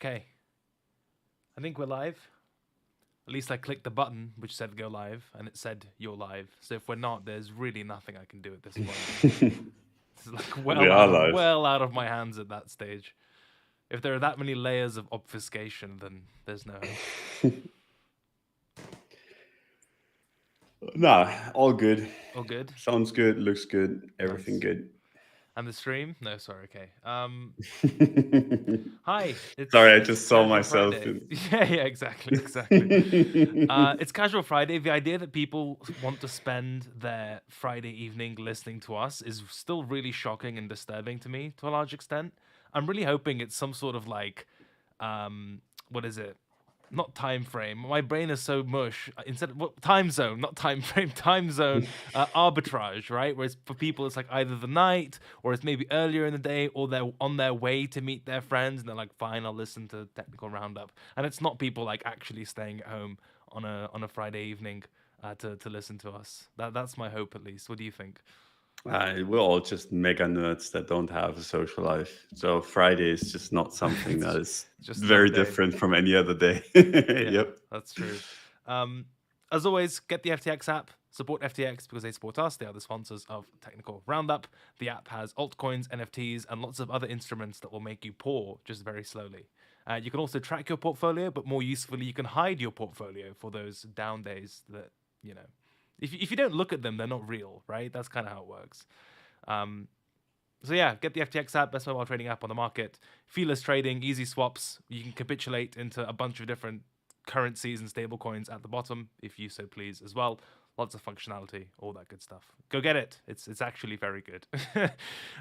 Okay. I think we're live. At least I clicked the button which said go live, and it said you're live. So if we're not, there's really nothing I can do at this point. This is like We are live. well out of my hands at that stage. If there are that many layers of obfuscation, then there's no hope. Nah, all good. All good? Sounds good, looks good, everything Nice. good. And the stream? No, sorry, okay. Hi, Sorry, I it's just saw Casual myself. Friday. Yeah, exactly. It's Casual Friday. The idea that people want to spend their Friday evening listening to us is still really shocking and disturbing to me to a large extent. I'm really hoping it's some sort of like, what is it? Not time frame. My brain is so mush. Instead, time zone, not time frame, time zone arbitrage, right? Whereas for people, it's like either the night, or it's maybe earlier in the day, or they're on their way to meet their friends, and they're like, "Fine, I'll listen to Technical Roundup." And it's not people like actually staying at home on a Friday evening to listen to us. That's my hope, at least. What do you think? We're all just mega nerds that don't have a social life. So Friday is just not something that is Just very another day. different from any other day. Yeah, Yep. that's true. As always, get the FTX app. Support FTX because they support us. They are the sponsors of Technical Roundup. The app has altcoins, NFTs, and lots of other instruments that will make you poor just very slowly. You can also track your portfolio, but more usefully, you can hide your portfolio for those down days that, you know, if you don't look at them, they're not real, right? That's kind of how it works. So yeah, get the FTX app, best mobile trading app on the market. Feeless trading, easy swaps. You can capitulate into a bunch of different currencies and stablecoins at the bottom, if you so please, as well. Lots of functionality, all that good stuff. Go get it. It's actually very good.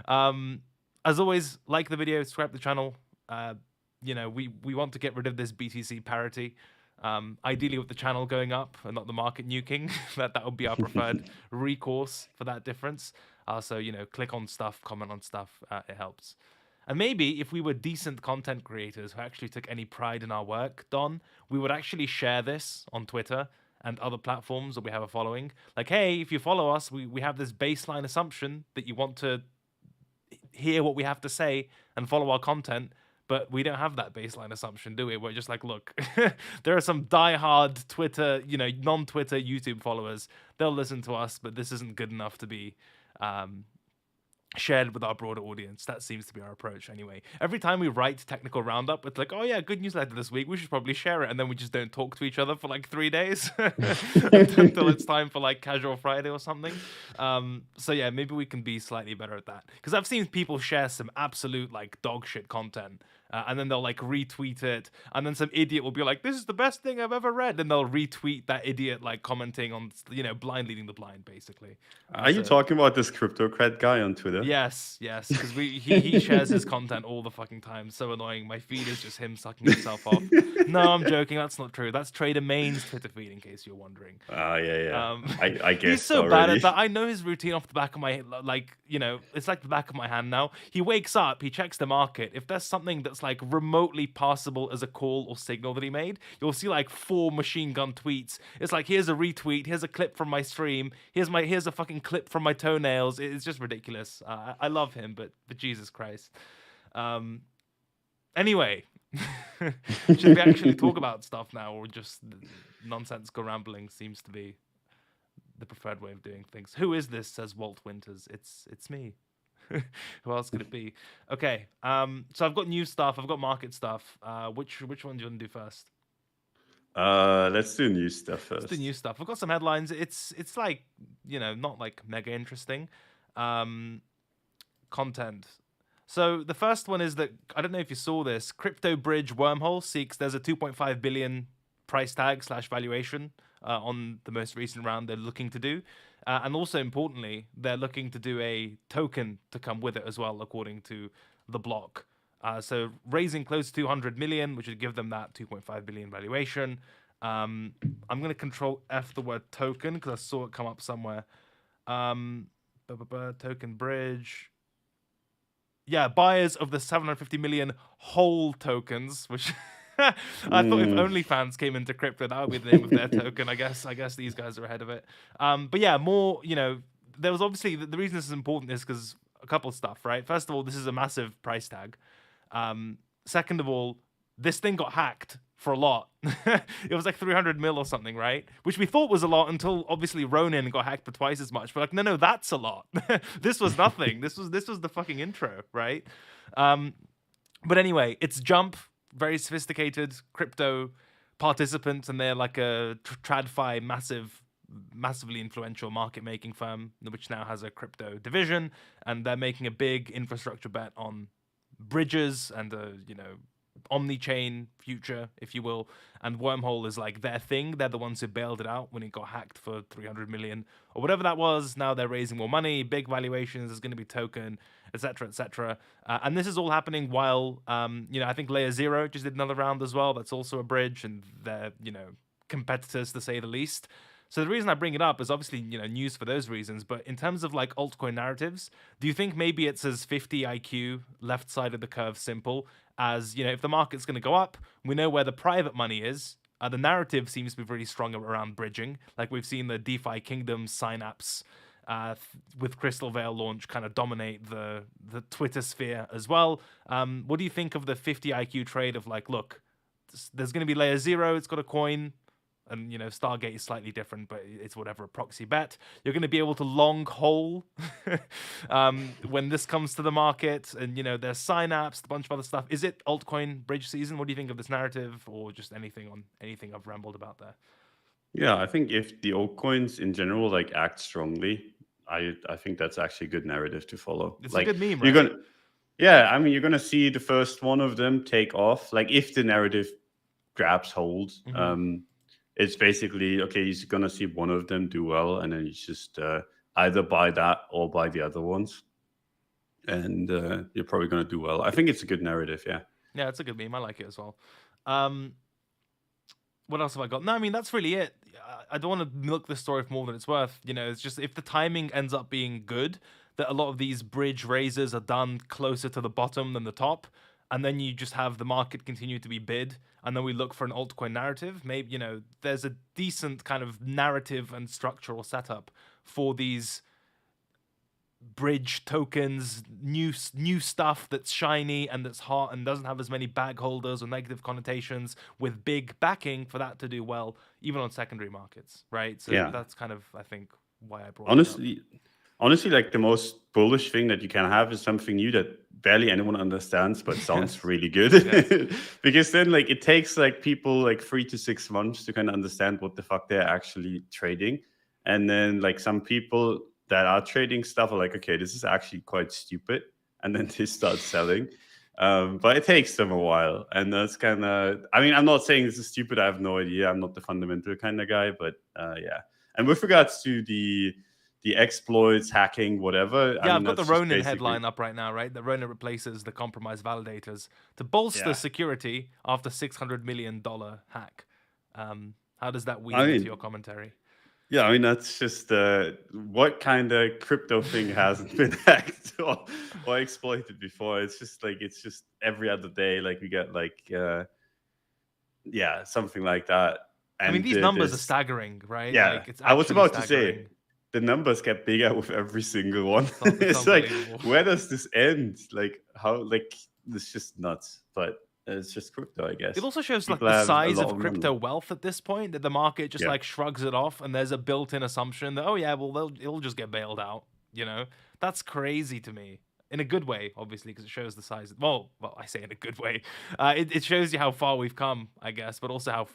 As always, like the video, subscribe to the channel. We want to get rid of this BTC parity. Ideally with the channel going up and not the market nuking. that would be our preferred recourse for that difference. So, click on stuff, comment on stuff. It helps. And maybe if we were decent content creators who actually took any pride in our work, Don, we would actually share this on Twitter and other platforms that we have a following. Like, hey, if you follow us, we have this baseline assumption that you want to hear what we have to say and follow our content. But we don't have that baseline assumption, do we? We're just like, look, there are some diehard Twitter, non-Twitter YouTube followers. They'll listen to us, but this isn't good enough to be shared with our broader audience. That seems to be our approach anyway. Every time we write Technical Roundup, it's like, oh yeah, good newsletter this week. We should probably share it. And then we just don't talk to each other for like 3 days until it's time for like Casual Friday or something. So yeah, maybe we can be slightly better at that. Because I've seen people share some absolute like dog shit content. And then they'll like retweet it, and then some idiot will be like, "This is the best thing I've ever read," and they'll retweet that idiot like commenting on, blind leading the blind, basically. Are you talking about this cryptocrat guy on Twitter? Yes, because he shares his content all the fucking time. So annoying. My feed is just him sucking himself off. No, I'm joking. That's not true. That's Trader Main's Twitter feed, in case you're wondering. Yeah. I guess he's so already. bad at that. I know his routine off the back of my it's like the back of my hand now. He wakes up, he checks the market. If there's something that's like remotely passable as a call or signal that he made, you'll see like 4 machine gun tweets. It's like, here's a retweet, here's a clip from my stream, here's a fucking clip from my toenails. It's just ridiculous. I love him, but Jesus Christ. Anyway, should we actually talk about stuff now, or just nonsensical rambling seems to be the preferred way of doing things? Who is this? Says Walt Winters. It's me. Who else could it be? Okay. So I've got news stuff. I've got market stuff. Which one do you want to do first? Let's do new stuff first. Let's do new stuff. I've got some headlines. It's like, not like mega interesting. Content. So the first one is that, I don't know if you saw this, crypto bridge Wormhole seeks, there's a 2.5 billion price tag / valuation on the most recent round they're looking to do. And also importantly, they're looking to do a token to come with it as well, according to the block. So raising close to 200 million, which would give them that 2.5 billion valuation. I'm going to control F the word token because I saw it come up somewhere. Token bridge. Yeah, buyers of the 750 million whole tokens, which I thought if OnlyFans came into crypto, that would be the name of their token. I guess these guys are ahead of it. But yeah, more, there was obviously, the reason this is important is because a couple of stuff, right? First of all, this is a massive price tag. Second of all, this thing got hacked for a lot. It was like 300 mil or something, right? Which we thought was a lot until obviously Ronin got hacked for twice as much. We're like, no, that's a lot. This was nothing. This was the fucking intro, right? Um, but anyway, it's Jump, very sophisticated crypto participants, and they're like a TradFi massively influential market making firm, which now has a crypto division, and they're making a big infrastructure bet on bridges and omni-chain future, if you will. And Wormhole is like their thing. They're the ones who bailed it out when it got hacked for 300 million or whatever that was. Now they're raising more money, big valuations. There's going to be token, etc., etc. And this is all happening while, I think Layer Zero just did another round as well. That's also a bridge, and they're competitors to say the least. So the reason I bring it up is obviously, news for those reasons. But in terms of like altcoin narratives, do you think maybe it's as 50 IQ, left side of the curve simple as, if the market's going to go up, we know where the private money is. The narrative seems to be really strong around bridging. Like we've seen the DeFi Kingdoms synapse with Crystal Veil launch kind of dominate the Twitter sphere as well. What do you think of the 50 IQ trade of like, look, there's going to be Layer Zero, it's got a coin, and Stargate is slightly different, but it's whatever, a proxy bet. You're going to be able to long hold when this comes to the market, and there's Synapse, a bunch of other stuff. Is it altcoin bridge season? What do you think of this narrative, or just anything I've rambled about there? Yeah, I think if the altcoins in general like act strongly, I think that's actually a good narrative to follow. It's like a good meme, you're right? gonna Yeah, I mean, you're gonna see the first one of them take off. Like if the narrative grabs hold, it's basically okay. You're gonna see one of them do well, and then you just either buy that or buy the other ones, and you're probably gonna do well. I think it's a good narrative. Yeah. Yeah, it's a good meme. I like it as well. What else have I got? No, I mean, that's really it. I don't want to milk this story for more than it's worth. It's just if the timing ends up being good, that a lot of these bridge raises are done closer to the bottom than the top, and then you just have the market continue to be bid, and then we look for an altcoin narrative. Maybe, there's a decent kind of narrative and structural setup for these bridge tokens, new stuff that's shiny and that's hot and doesn't have as many bag holders or negative connotations, with big backing for that to do well, even on secondary markets, right? So Yeah. that's kind of, I think, why I brought Honestly, like the most bullish thing that you can have is something new that barely anyone understands, but sounds Yes. really good. Because then like it takes like people like 3 to 6 months to kind of understand what the fuck they're actually trading. And then like some people that are trading stuff are like, okay, this is actually quite stupid. And then they start selling. But it takes them a while. And that's kind of, I mean, I'm not saying this is stupid. I have no idea. I'm not the fundamental kind of guy, but yeah. And with regards to the exploits, hacking, whatever. Yeah, I've got the Ronin headline up right now, right? The Ronin replaces the compromised validators to bolster security after $600 million hack. How does that weave into your commentary? Yeah, I mean, that's just what kind of crypto thing hasn't been hacked or exploited before? It's just every other day, like we get like, something like that. And I mean, these numbers are staggering, right? Yeah, like, it's I was about staggering. to say, the numbers get bigger with every single one. It's like, where does this end? Like, how, like, it's just nuts. But it's just crypto, I guess. It also shows like the size of crypto wealth at this point, that the market just like shrugs it off, and there's a built-in assumption that, oh yeah, well, it'll just get bailed out. That's crazy to me. In a good way, obviously, because it shows the size. Well, I say in a good way. It shows you how far we've come, I guess, but also how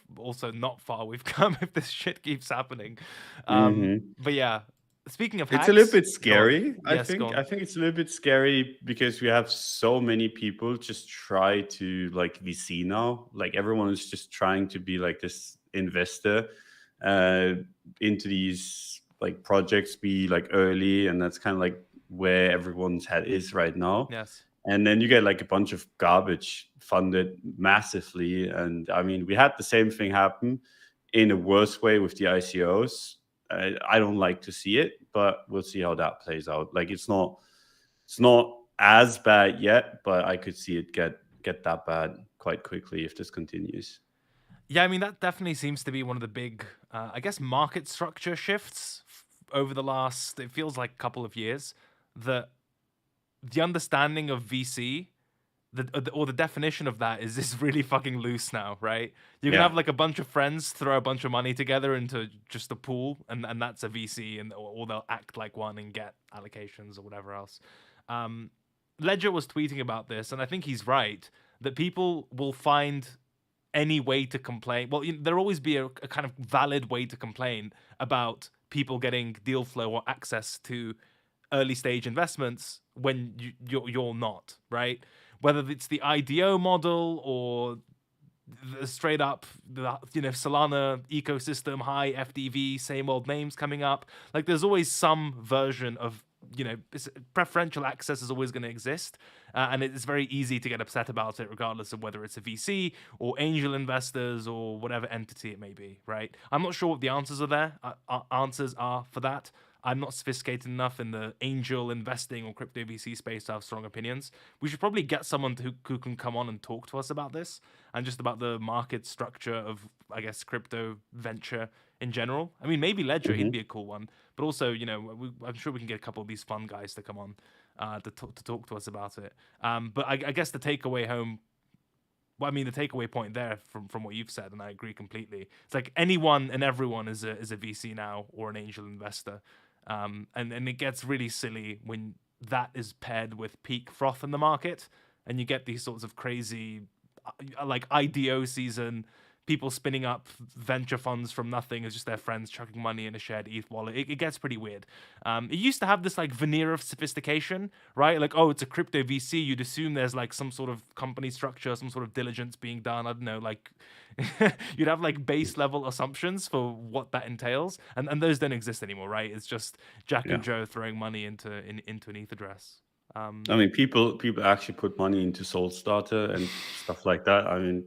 not far we've come if this shit keeps happening. But yeah, speaking of hacks, it's a little bit scary. I Yes, think it's a little bit scary because we have so many people just try to like VC now. Like everyone is just trying to be like this investor into these like projects, be like early, and that's kind of like where everyone's head is right now. Yes. And then you get like a bunch of garbage funded massively. And I mean, we had the same thing happen in a worse way with the ICOs. I don't like to see it, but we'll see how that plays out. Like it's not as bad yet, but I could see it get that bad quite quickly if this continues. Yeah, I mean, that definitely seems to be one of the big, I guess, market structure shifts over the last, it feels like, couple of years. That the understanding of VC the definition of that is really fucking loose now, right? You can Yeah. have like a bunch of friends throw a bunch of money together into just a pool, and that's a VC, and or they'll act like one and get allocations or whatever else. Ledger was tweeting about this, and I think he's right that people will find any way to complain. Well, there'll always be a kind of valid way to complain about people getting deal flow or access to early stage investments when you're not, right? Whether it's the IDO model or the straight up, Solana ecosystem, high FDV, same old names coming up. Like, there's always some version of, preferential access is always going to exist. And it's very easy to get upset about it, regardless of whether it's a VC or angel investors or whatever entity it may be, right? I'm not sure what the answers are there. Answers are for that. I'm not sophisticated enough in the angel investing or crypto VC space to have strong opinions. We should probably get someone who can come on and talk to us about this and just about the market structure of, I guess, crypto venture in general. I mean, maybe Ledger, he'd be a cool one. But also, I'm sure we can get a couple of these fun guys to come on to talk to us about it. But I guess the takeaway home, well, I mean, the takeaway point there from what you've said, and I agree completely. It's like anyone and everyone is a VC now or an angel investor. And it gets really silly when that is paired with peak froth in the market, and you get these sorts of crazy, like IDO season, people spinning up venture funds from nothing as just their friends chucking money in a shared ETH wallet. It gets pretty weird. It used to have this like veneer of sophistication, right? Like, oh, it's a crypto VC. You'd assume there's like some sort of company structure, some sort of diligence being done. I don't know, like you'd have like base level assumptions for what that entails, and those don't exist anymore, right? It's just Jack and Joe throwing money into an ETH address. I mean, people actually put money into Soul Starter and stuff like that. I mean,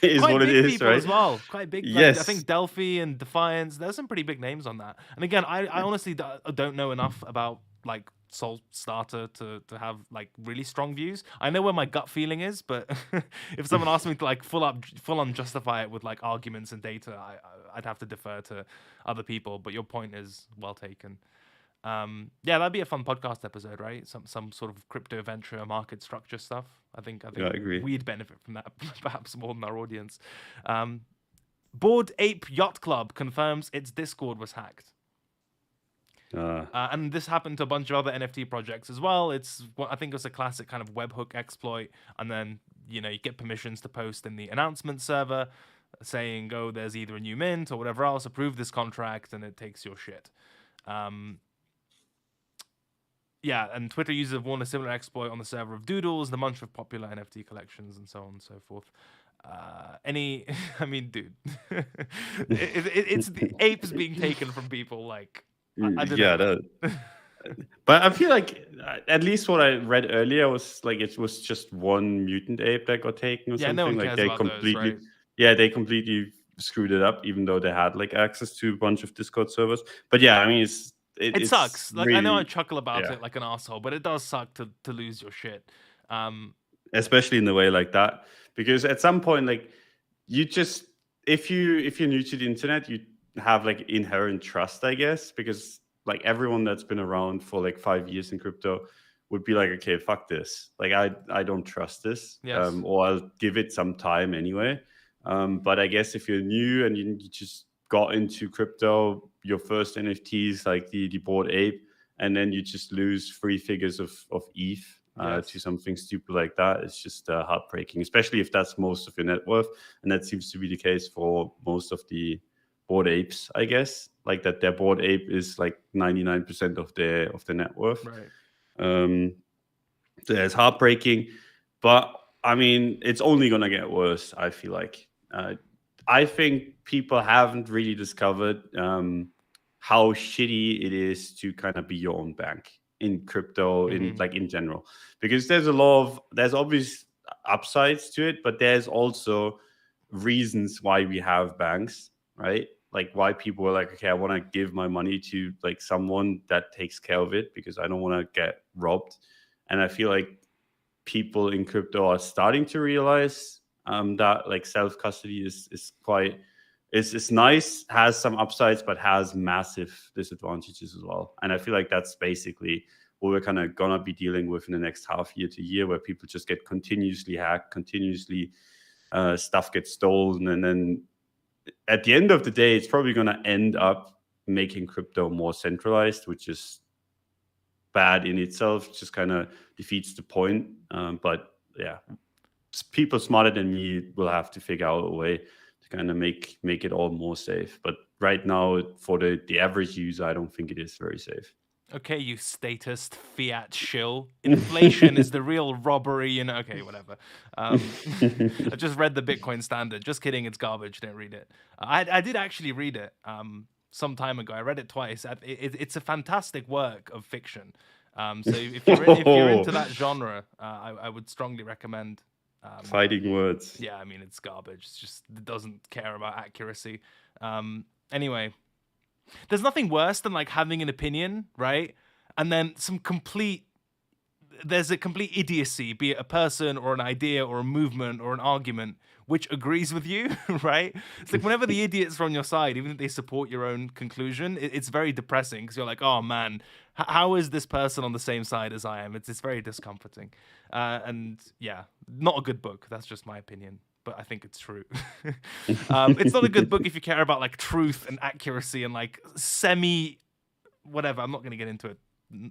is quite what it big is, people right? as well. Quite big. Yes. Like, I think Delphi and Defiance. There's some pretty big names on that. And again, I honestly don't know enough about like Soul Starter to have like really strong views. I know where my gut feeling is, but if someone asked me to like full on justify it with like arguments and data, I'd have to defer to other people. But your point is well taken. Yeah, that'd be a fun podcast episode, right? Some sort of crypto venture market structure stuff. I think Yeah, I agree. we'd benefit from that perhaps more than our audience. Bored Ape Yacht Club confirms its Discord was hacked. And this happened to a bunch of other NFT projects as well. I think it's a classic kind of webhook exploit, and then you get permissions to post in the announcement server saying, oh, there's either a new mint or whatever else, approve this contract, and it takes your shit. Yeah, and Twitter users have warned a similar exploit on the server of Doodles, the bunch of popular NFT collections, and so on and so forth. I mean, dude, it's the apes being taken from people. Like, I don't know. But I feel like at least what I read earlier was like it was just one mutant ape that got taken or something. No one like cares they about completely, those, right? yeah, they completely screwed it up, even though they had like access to a bunch of Discord servers. But yeah, I mean, it sucks. Like, really, I know I chuckle about it like an asshole, but it does suck to lose your shit. Especially in a way like that, because at some point, like you just if you're new to the internet, you have like inherent trust, I guess, because like everyone that's been around for like 5 years in crypto would be like, okay, fuck this. Like I don't trust this, or I'll give it some time anyway. But I guess if you're new and you just got into crypto, your first NFTs like the Bored Ape, and then you just lose 3 figures of ETH to something stupid like that. It's just heartbreaking, especially if that's most of your net worth, and that seems to be the case for most of the Bored Apes, I guess. Like that, their Bored Ape is like 99% of their net worth. Right. So it's heartbreaking, but I mean, it's only gonna get worse. I feel like. I think people haven't really discovered how shitty it is to kind of be your own bank in crypto, in general, because there's obvious upsides to it, but there's also reasons why we have banks, right? Like why people are like, okay, I want to give my money to like someone that takes care of it because I don't want to get robbed. And I feel like people in crypto are starting to realize that like self-custody is quite, it's nice, has some upsides, but has massive disadvantages as well. And I feel like that's basically what we're kind of gonna be dealing with in the next half year to year, where people just get continuously hacked, continuously stuff gets stolen, and then at the end of the day, it's probably gonna end up making crypto more centralized, which is bad in itself, just kind of defeats the point. But yeah, people smarter than me will have to figure out a way to kind of make it all more safe. But right now, for the average user, I don't think it is very safe. Okay, you statist fiat shill. Inflation is the real robbery, you know. Okay, whatever. I just read the Bitcoin Standard. Just kidding, it's garbage. Don't read it. I did actually read it some time ago. I read it twice. It's a fantastic work of fiction. So if you're into that genre, I would strongly recommend. Fighting words. Yeah, I mean, it's garbage. It doesn't care about accuracy. Anyway. There's nothing worse than like having an opinion, right? And then there's a complete idiocy, be it a person or an idea or a movement or an argument, which agrees with you, right? It's like whenever the idiots are on your side, even if they support your own conclusion, it's very depressing because you're like, oh man, how is this person on the same side as I am? It's very discomforting. And yeah, not a good book. That's just my opinion. But I think it's true. It's not a good book if you care about like truth and accuracy and like whatever. I'm not going to get into it.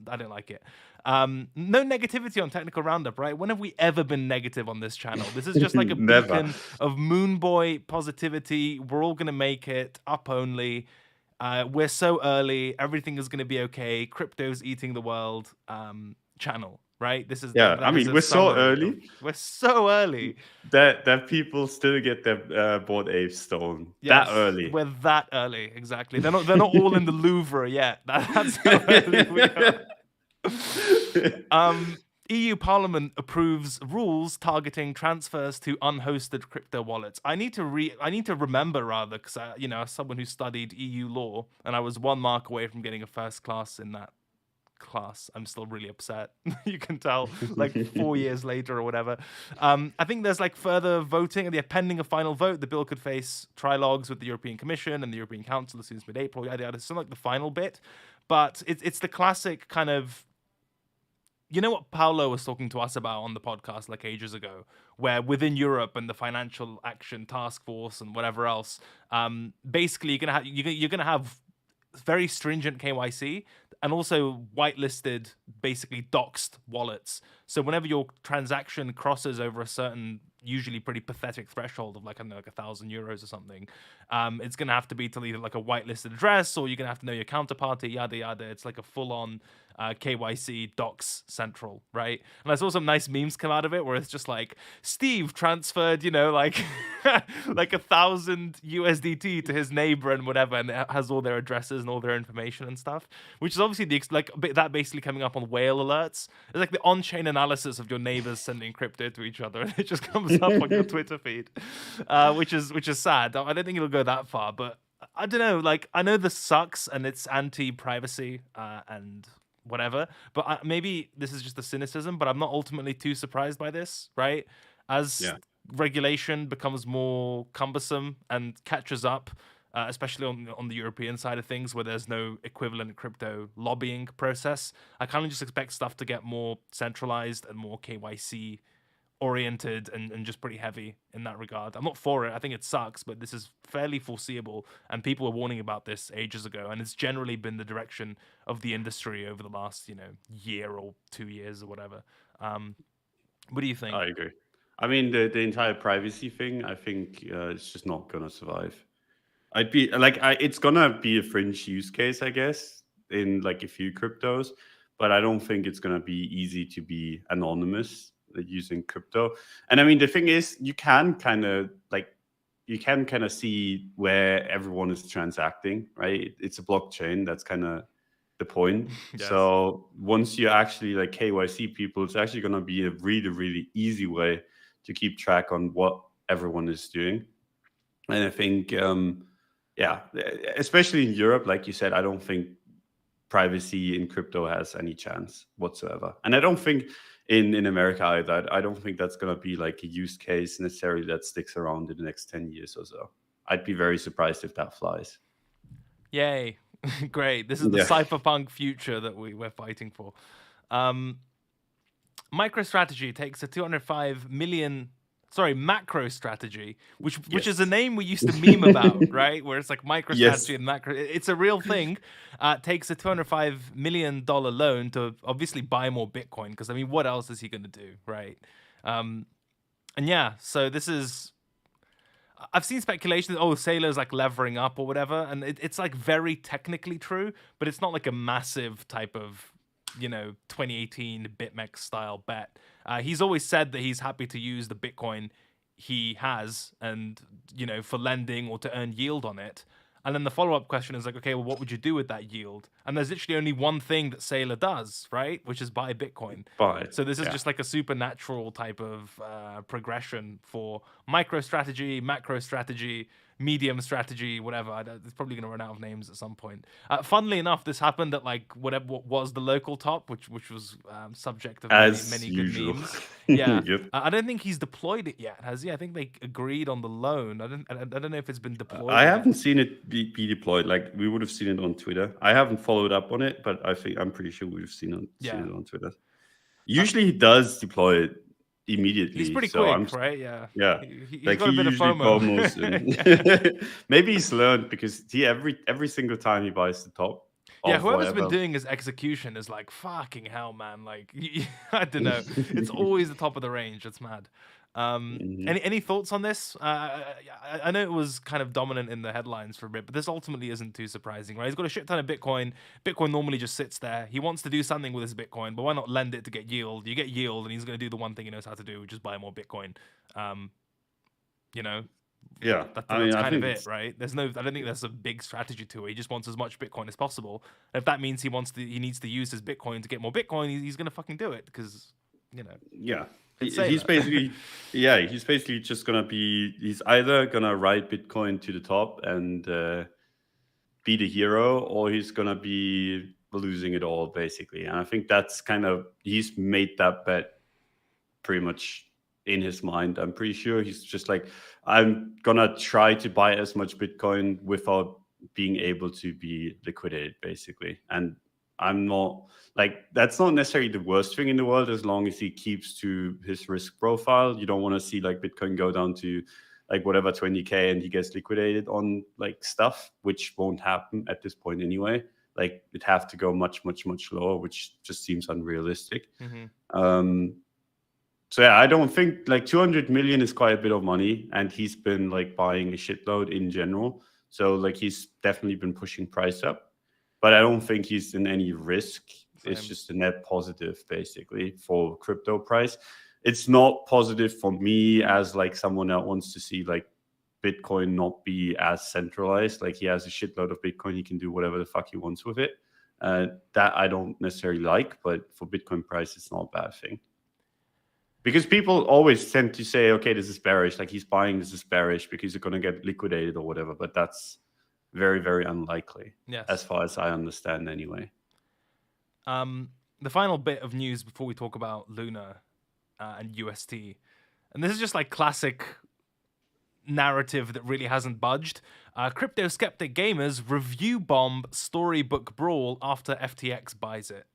I don't like it. No negativity on Technical Roundup, right? When have we ever been negative on this channel? This is just like a beacon of moon boy positivity. We're all going to make it, up only. We're so early. Everything is going to be okay. Crypto's eating the world channel. Right, this is I mean, we're so early. We're so early that people still get their Bored Apes stolen that early. We're that early, exactly. They're not all in the Louvre yet. That's how early we are. EU Parliament approves rules targeting transfers to unhosted crypto wallets. I need to remember rather, because as someone who studied EU law, and I was 1 mark away from getting a first class in that class. I'm still really upset. You can tell, like 4 years later or whatever. I think there's like further voting. They're pending a final vote. The bill could face trilogues with the European Commission and the European Council as soon as mid-April. Yada yada. It's still like the final bit, but it's the classic kind of. You know what Paolo was talking to us about on the podcast like ages ago, where within Europe and the Financial Action Task Force and whatever else, basically you're gonna have very stringent KYC and also whitelisted, basically doxed wallets. So whenever your transaction crosses over a certain, usually pretty pathetic threshold of like, I don't know, like €1,000 or something, it's going to have to be to either like a whitelisted address or you're going to have to know your counterparty, yada, yada. It's like a full-on KYC docs central, right? And I saw some nice memes come out of it where it's just like, Steve transferred, like like 1,000 USDT to his neighbor and whatever, and it has all their addresses and all their information and stuff, which is obviously that basically coming up on whale alerts. It's like the on-chain analysis of your neighbors sending crypto to each other, and it just comes up on your Twitter feed, which is sad. I don't think it'll go that far, but I don't know. Like, I know this sucks and it's anti-privacy and whatever, but maybe this is just a cynicism, but I'm not ultimately too surprised by this, right? As regulation becomes more cumbersome and catches up, especially on the European side of things where there's no equivalent crypto lobbying process, I kind of just expect stuff to get more centralized and more KYC oriented and just pretty heavy in that regard. I'm not for it. I think it sucks, but this is fairly foreseeable, and people were warning about this ages ago, and it's generally been the direction of the industry over the last, year or 2 years or whatever. What do you think? I agree. I mean, the entire privacy thing, I think it's just not gonna survive. It's gonna be a fringe use case, I guess, in like a few cryptos, but I don't think it's gonna be easy to be anonymous using crypto. And I mean, the thing is, you can kind of see where everyone is transacting, right? It's a blockchain. That's kind of the point. Yes. So once you actually like KYC people, it's actually going to be a really, really easy way to keep track on what everyone is doing. And I think, especially in Europe, like you said, I don't think privacy in crypto has any chance whatsoever. And I don't think in America either. I don't think that's going to be like a use case necessarily that sticks around in the next 10 years or so. I'd be very surprised if that flies. Yay. Great. This is the cypherpunk future that we're fighting for. Um, MicroStrategy takes a 205 million. Sorry, MacroStrategy, which is a Yes. name we used to meme about, right? Where it's like MicroStrategy Yes. and macro. It's a real thing. Takes a $205 million loan to obviously buy more Bitcoin because I mean, what else is he going to do, right? Um, and yeah, so this is. I've seen speculation that Sailor's like levering up or whatever, and it's like very technically true, but it's not like a massive type of 2018 BitMEX style bet. He's always said that he's happy to use the Bitcoin he has and for lending or to earn yield on it. And then the follow-up question is like, okay, well, what would you do with that yield? And there's literally only one thing that Sailor does, right? Which is buy Bitcoin. But So this is yeah. just like a supernatural type of progression for MicroStrategy, MacroStrategy, medium strategy, whatever. It's probably going to run out of names at some point. Funnily enough, this happened at like what was the local top, which was subject of As many good usual. memes. Yeah, Yep. I don't think he's deployed it yet, has he? I think they agreed on the loan. I don't know if it's been deployed. I yet. haven't seen it be deployed. Like we would have seen it on Twitter. I haven't followed up on it, but I'm pretty sure we've seen it on Twitter. Usually he does deploy it immediately. He's pretty so quick, right? Yeah. Yeah, He's like got he a bit of usually FOMO. promos and maybe he's learned because he every single time he buys the top. Yeah, Of whoever's whatever. been doing his execution is like fucking hell, man. Like I don't know, it's always the top of the range. It's mad. Any thoughts on this? I know it was kind of dominant in the headlines for a bit, but this ultimately isn't too surprising, right? He's got a shit ton of Bitcoin. Bitcoin normally just sits there. He wants to do something with his Bitcoin, but why not lend it to get yield? You get yield, and he's going to do the one thing he knows how to do, which is buy more Bitcoin. Yeah, that's I kind of think it, right? I don't think there's a big strategy to it. He just wants as much Bitcoin as possible. And if that means he needs to use his Bitcoin to get more Bitcoin, he's going to fucking do it because Yeah. He's basically just gonna he's either gonna ride Bitcoin to the top and be the hero, or he's gonna be losing it all basically. And I think that's kind of he's made that bet pretty much in his mind. I'm pretty sure he's just like, I'm gonna try to buy as much Bitcoin without being able to be liquidated basically. And I'm not like, that's not necessarily the worst thing in the world as long as he keeps to his risk profile. You don't want to see like Bitcoin go down to like whatever 20K and he gets liquidated on like stuff, which won't happen at this point anyway. Like it'd have to go much, much, much lower, which just seems unrealistic. So yeah, I don't think like 200 million is quite a bit of money, and he's been like buying a shitload in general. So like he's definitely been pushing price up, but I don't think he's in any risk. Same. It's just a net positive basically for crypto price. It's not positive for me as like someone that wants to see like Bitcoin not be as centralized. Like he has a shitload of Bitcoin, he can do whatever the fuck he wants with it. That I don't necessarily like, but for Bitcoin price, it's not a bad thing. Because people always tend to say, okay, this is bearish, like he's buying, this is bearish because you're going to get liquidated or whatever. But that's very, very unlikely, as far as I understand anyway. The final bit of news before we talk about Luna and UST. And this is just like classic narrative that really hasn't budged. Crypto skeptic gamers review bomb Storybook Brawl after FTX buys it.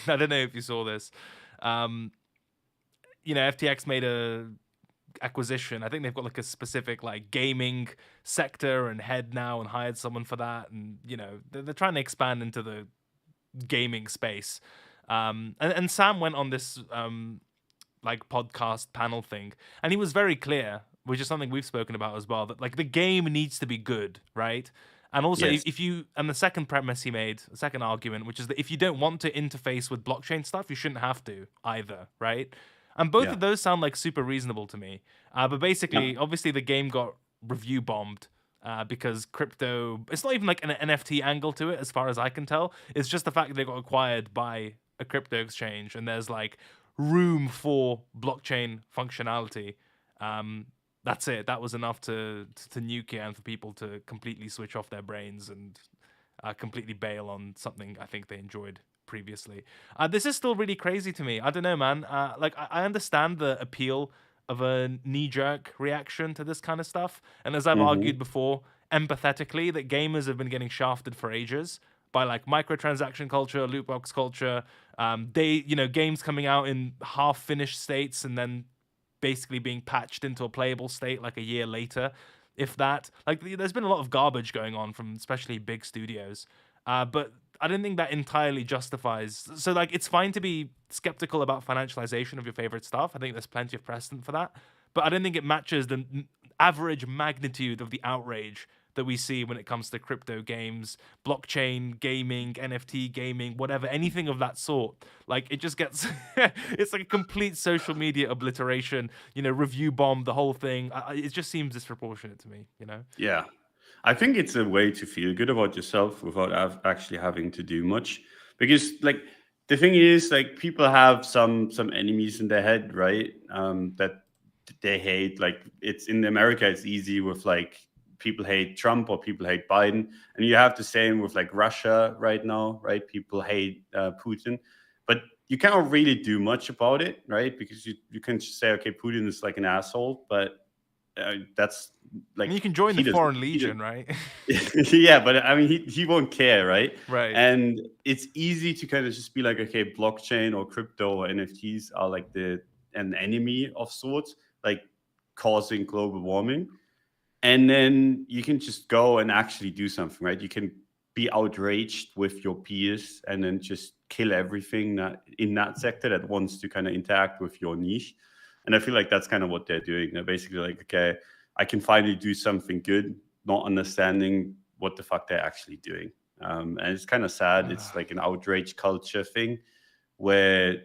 I don't know if you saw this. FTX made a acquisition. I think they've got like a specific like gaming sector and head now and hired someone for that. And, they're trying to expand into the gaming space. And Sam went on this like podcast panel thing, and he was very clear, which is something we've spoken about as well, that like the game needs to be good, right? And also, and the second premise he made, the second argument, which is that if you don't want to interface with blockchain stuff, you shouldn't have to either, right? And both of those sound like super reasonable to me. But basically, obviously, the game got review bombed because crypto, it's not even like an NFT angle to it, as far as I can tell. It's just the fact that they got acquired by a crypto exchange and there's like room for blockchain functionality. That's it. That was enough to nuke it and for people to completely switch off their brains and completely bail on something I think they enjoyed previously. This is still really crazy to me. I don't know, man. Like I understand the appeal of a knee-jerk reaction to this kind of stuff, and as I've argued before, empathetically, that gamers have been getting shafted for ages. by like microtransaction culture, loot box culture. Games coming out in half finished states and then basically being patched into a playable state like a year later, if that. Like, there's been a lot of garbage going on from especially big studios, but I don't think that entirely justifies. So, like, it's fine to be skeptical about financialization of your favorite stuff. I think there's plenty of precedent for that, but I don't think it matches the average magnitude of the outrage that we see when it comes to crypto games, blockchain gaming, NFT gaming, whatever, anything of that sort. Like, it just gets, it's like a complete social media obliteration, review bomb, the whole thing. It just seems disproportionate to me, Yeah. I think it's a way to feel good about yourself without actually having to do much. Because, like, the thing is, like, people have some enemies in their head, right? That they hate. Like, it's in America, it's easy with, like, people hate Trump or people hate Biden, and you have the same with like Russia right now, right? People hate Putin, but you cannot really do much about it, right? Because you can just say, okay, Putin is like an asshole, but that's like, and you can join the Foreign Legion, right? Yeah, but I mean, he won't care, right? Right. And it's easy to kind of just be like, okay, blockchain or crypto or NFTs are like an enemy of sorts, like causing global warming. And then you can just go and actually do something, right? You can be outraged with your peers and then just kill everything in that sector that wants to kind of interact with your niche. And I feel like that's kind of what they're doing. They're basically like, okay, I can finally do something good, not understanding what the fuck they're actually doing. And it's kind of sad. It's like an outrage culture thing where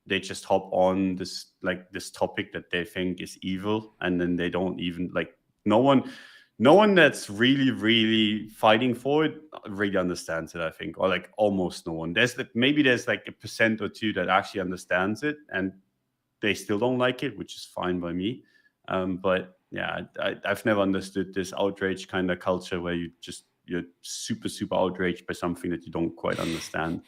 they just hop on this topic that they think is evil, and then they don't even like, no one that's really fighting for it really understands it, I think, or like almost no one. There's maybe like 1% or 2% that actually understands it, and they still don't like it, which is fine by me. But yeah, I've never understood this outrage kind of culture where you're super outraged by something that you don't quite understand.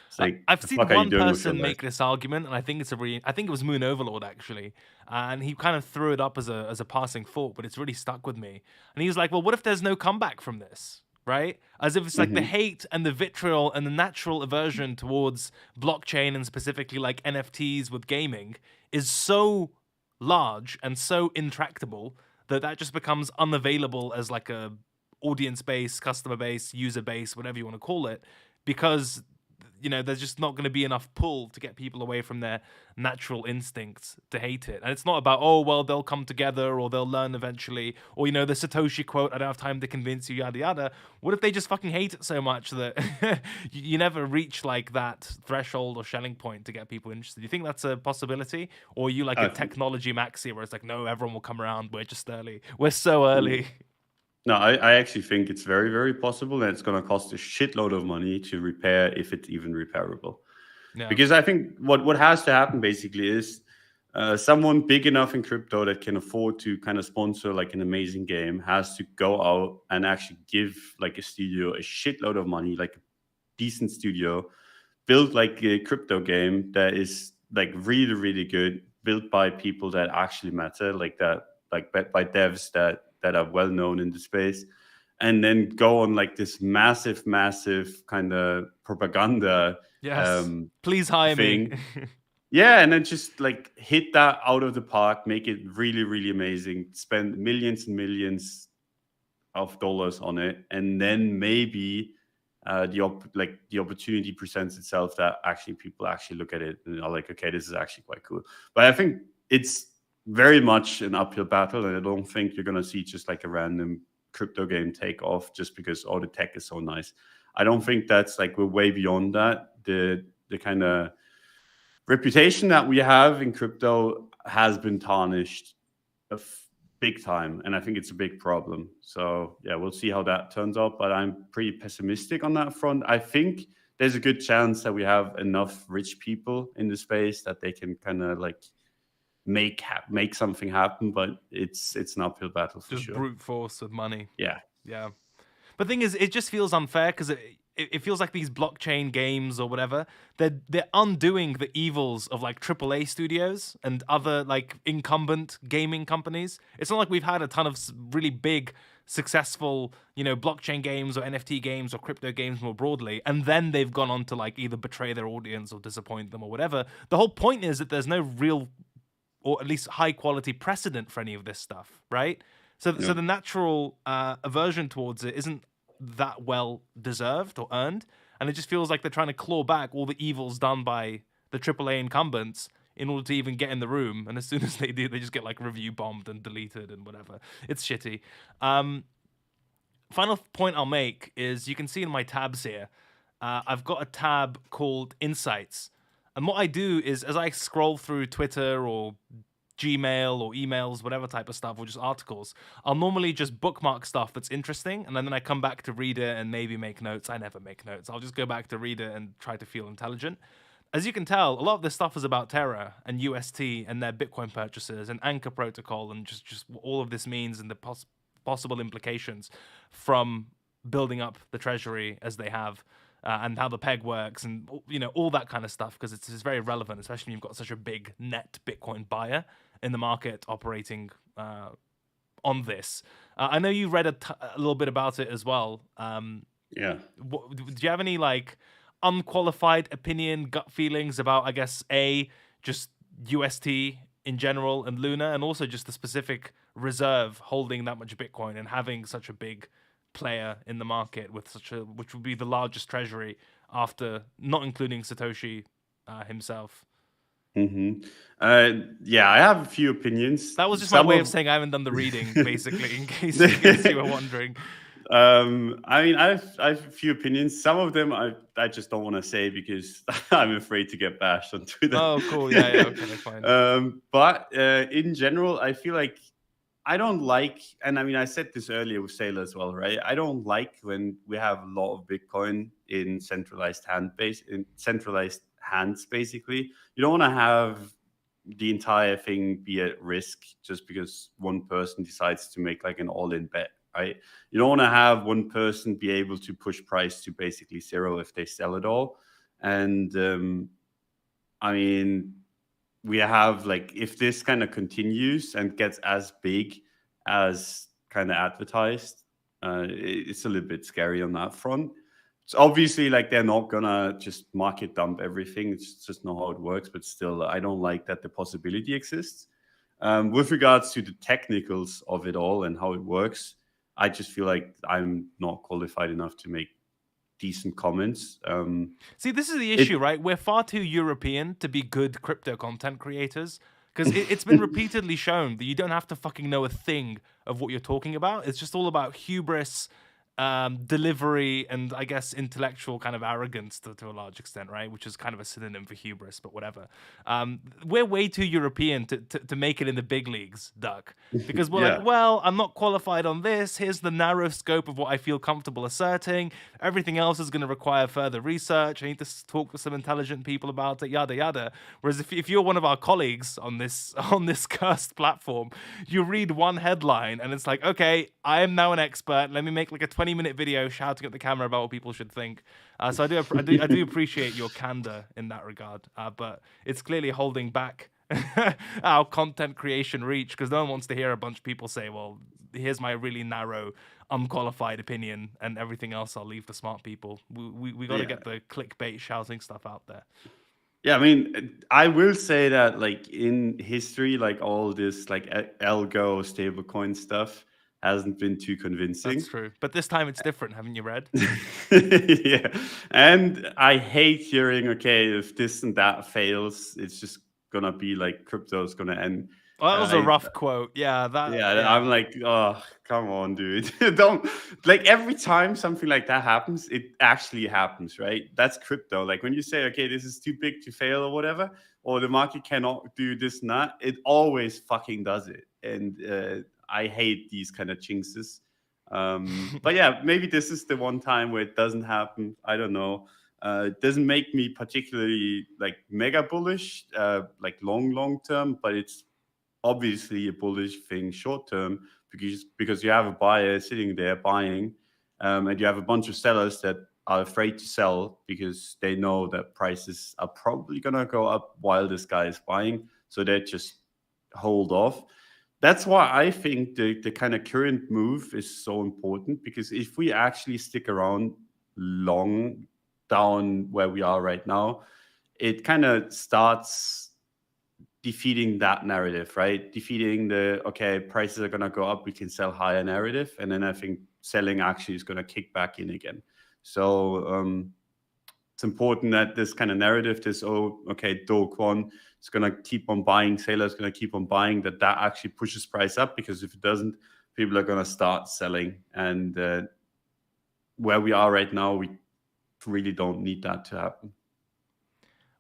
It's like, I've the seen fuck are you one doing with your person life? make this argument, and I think I think it was Moon Overlord actually, and he kind of threw it up as a passing thought, but it's really stuck with me. And he was like, "Well, what if there's no comeback from this?" Right? As if it's like the hate and the vitriol and the natural aversion towards blockchain and specifically like NFTs with gaming is so large and so intractable that just becomes unavailable as like a audience base, customer base, user base, whatever you want to call it, because there's just not going to be enough pull to get people away from their natural instincts to hate it. And it's not about, oh, well, they'll come together or they'll learn eventually, or the Satoshi quote, I don't have time to convince you, yada yada. What if they just fucking hate it so much that you never reach like that threshold or shelling point to get people interested? Do you think that's a possibility, or are you like a technology maxi where it's like, no, everyone will come around, we're just early, we're so early? No, I actually think it's very possible, and it's going to cost a shitload of money to repair, if it's even repairable. Yeah. Because I think what has to happen basically is someone big enough in crypto that can afford to kind of sponsor like an amazing game has to go out and actually give like a studio a shitload of money, like a decent studio, build like a crypto game that is like really good, built by people that actually matter, like that, like by devs that are well known in the space, and then go on like this massive kind of propaganda Yes. Please hire thing. me. Yeah, and then just like hit that out of the park, make it really amazing, spend millions and millions of dollars on it, and then maybe the opportunity presents itself that actually people actually look at it and are like, okay, this is actually quite cool. But I think it's very much an uphill battle, and I don't think you're going to see just like a random crypto game take off just because the tech is so nice. I don't think that's like, we're way beyond that. The kind of reputation that we have in crypto has been tarnished big time, and I think it's a big problem. So yeah, we'll see how that turns out, but I'm pretty pessimistic on that front. I think there's a good chance that we have enough rich people in the space that they can kind of like make something happen, but it's an uphill battle for Just sure. brute force with money. Yeah. But the thing is, it just feels unfair because it feels like these blockchain games or whatever, they're undoing the evils of like AAA studios and other like incumbent gaming companies. It's not like we've had a ton of really big successful, blockchain games or NFT games or crypto games more broadly, and then they've gone on to like either betray their audience or disappoint them or whatever. The whole point is that there's no real, or at least high quality precedent for any of this stuff, right? So the natural aversion towards it isn't that well deserved or earned, and it just feels like they're trying to claw back all the evils done by the AAA incumbents in order to even get in the room. And as soon as they do, they just get like review bombed and deleted and whatever. It's shitty. Final point I'll make is you can see in my tabs here, I've got a tab called Insights. And what I do is as I scroll through Twitter or Gmail or emails, whatever type of stuff, or just articles, I'll normally just bookmark stuff that's interesting, and then I come back to read it and maybe make notes. I never make notes. I'll just go back to read it and try to feel intelligent. As you can tell, a lot of this stuff is about Terra and UST and their Bitcoin purchases and Anchor Protocol and just all of this means and the possible implications from building up the treasury as they have. And how the peg works and all that kind of stuff, because it's very relevant, especially when you've got such a big net Bitcoin buyer in the market operating on this. I know you read a little bit about it as well. Yeah. Do you have any like unqualified opinion, gut feelings about, I guess, just UST in general and Luna, and also just the specific reserve holding that much Bitcoin and having such a big player in the market with which would be the largest treasury after not including Satoshi himself? Yeah, I have a few opinions. That was just my way of saying I haven't done the reading, basically, in case you were wondering. I mean, I have a few opinions. Some of them I just don't want to say because I'm afraid to get bashed on Twitter. Oh, cool. Yeah, okay, fine. But in general, I feel like I don't like, and I mean, I said this earlier with Sailor as well, right? I don't like when we have a lot of Bitcoin in centralized hands, basically. You don't want to have the entire thing be at risk just because one person decides to make like an all-in bet, right? You don't want to have one person be able to push price to basically zero if they sell it all. And I mean, we have like, if this kind of continues and gets as big as kind of advertised, it's a little bit scary on that front. It's obviously like they're not gonna just market dump everything. It's just not how it works, but still, I don't like that the possibility exists. With regards to the technicals of it all and how it works, I just feel like I'm not qualified enough to make decent comments. See, this is the issue, right? We're far too European to be good crypto content creators, because it's been repeatedly shown that you don't have to fucking know a thing of what you're talking about. It's just all about hubris, delivery, and I guess intellectual kind of arrogance to a large extent, right? Which is kind of a synonym for hubris, but whatever. We're way too European to make it in the big leagues, Duck, because we're like, well, I'm not qualified on this. Here's the narrow scope of what I feel comfortable asserting. Everything else is going to require further research. I need to talk to some intelligent people about it, yada yada. Whereas if you're one of our colleagues on this cursed platform, you read one headline and it's like, okay, I am now an expert. Let me make like a 20-minute video shouting at the camera about what people should think. So I do appreciate your candor in that regard, but it's clearly holding back our content creation reach, because no one wants to hear a bunch of people say, well, here's my really narrow, unqualified opinion, and everything else I'll leave to smart people. We got to get the clickbait shouting stuff out there. Yeah, I mean, I will say that like in history, like all this like algo stablecoin stuff hasn't been too convincing. That's true. But this time it's different, haven't you read? Yeah. And I hate hearing, okay, if this and that fails, it's just gonna be like crypto's gonna end. Well, that was a rough quote. Yeah, I'm like, oh, come on, dude. Don't, like, every time something like that happens, it actually happens, right? That's crypto. Like when you say, okay, this is too big to fail or whatever, or the market cannot do this and that, it always fucking does it. And I hate these kind of jinxes. But yeah, maybe this is the one time where it doesn't happen. I don't know. It doesn't make me particularly like mega bullish, like long term, but it's obviously a bullish thing short term, because you have a buyer sitting there buying, and you have a bunch of sellers that are afraid to sell because they know that prices are probably gonna go up while this guy is buying, so they just hold off. that's why I think the kind of current move is so important, because if we actually stick around long down where we are right now, it kind of starts defeating that narrative, right? Defeating the, okay, prices are going to go up, we can sell higher narrative. And then I think selling actually is going to kick back in again. So it's important that this kind of narrative, this, oh, okay, Do Kwon is going to keep on buying, Sailor is going to keep on buying, that actually pushes price up, because if it doesn't, people are going to start selling. And where we are right now, we really don't need that to happen.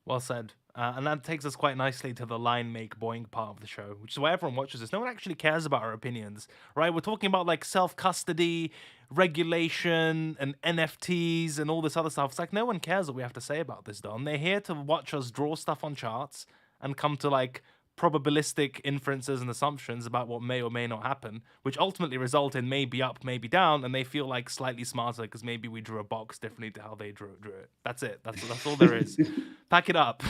Well said. And that takes us quite nicely to the line make boing part of the show, which is why everyone watches this. No one actually cares about our opinions, right? We're talking about like self-custody, regulation, and NFTs and all this other stuff. It's like no one cares what we have to say about this, Don. They're here to watch us draw stuff on charts and come to like probabilistic inferences and assumptions about what may or may not happen, which ultimately result in maybe up, maybe down, and they feel like slightly smarter because maybe we drew a box differently to how they drew it. That's it. That's all there is. Pack it up.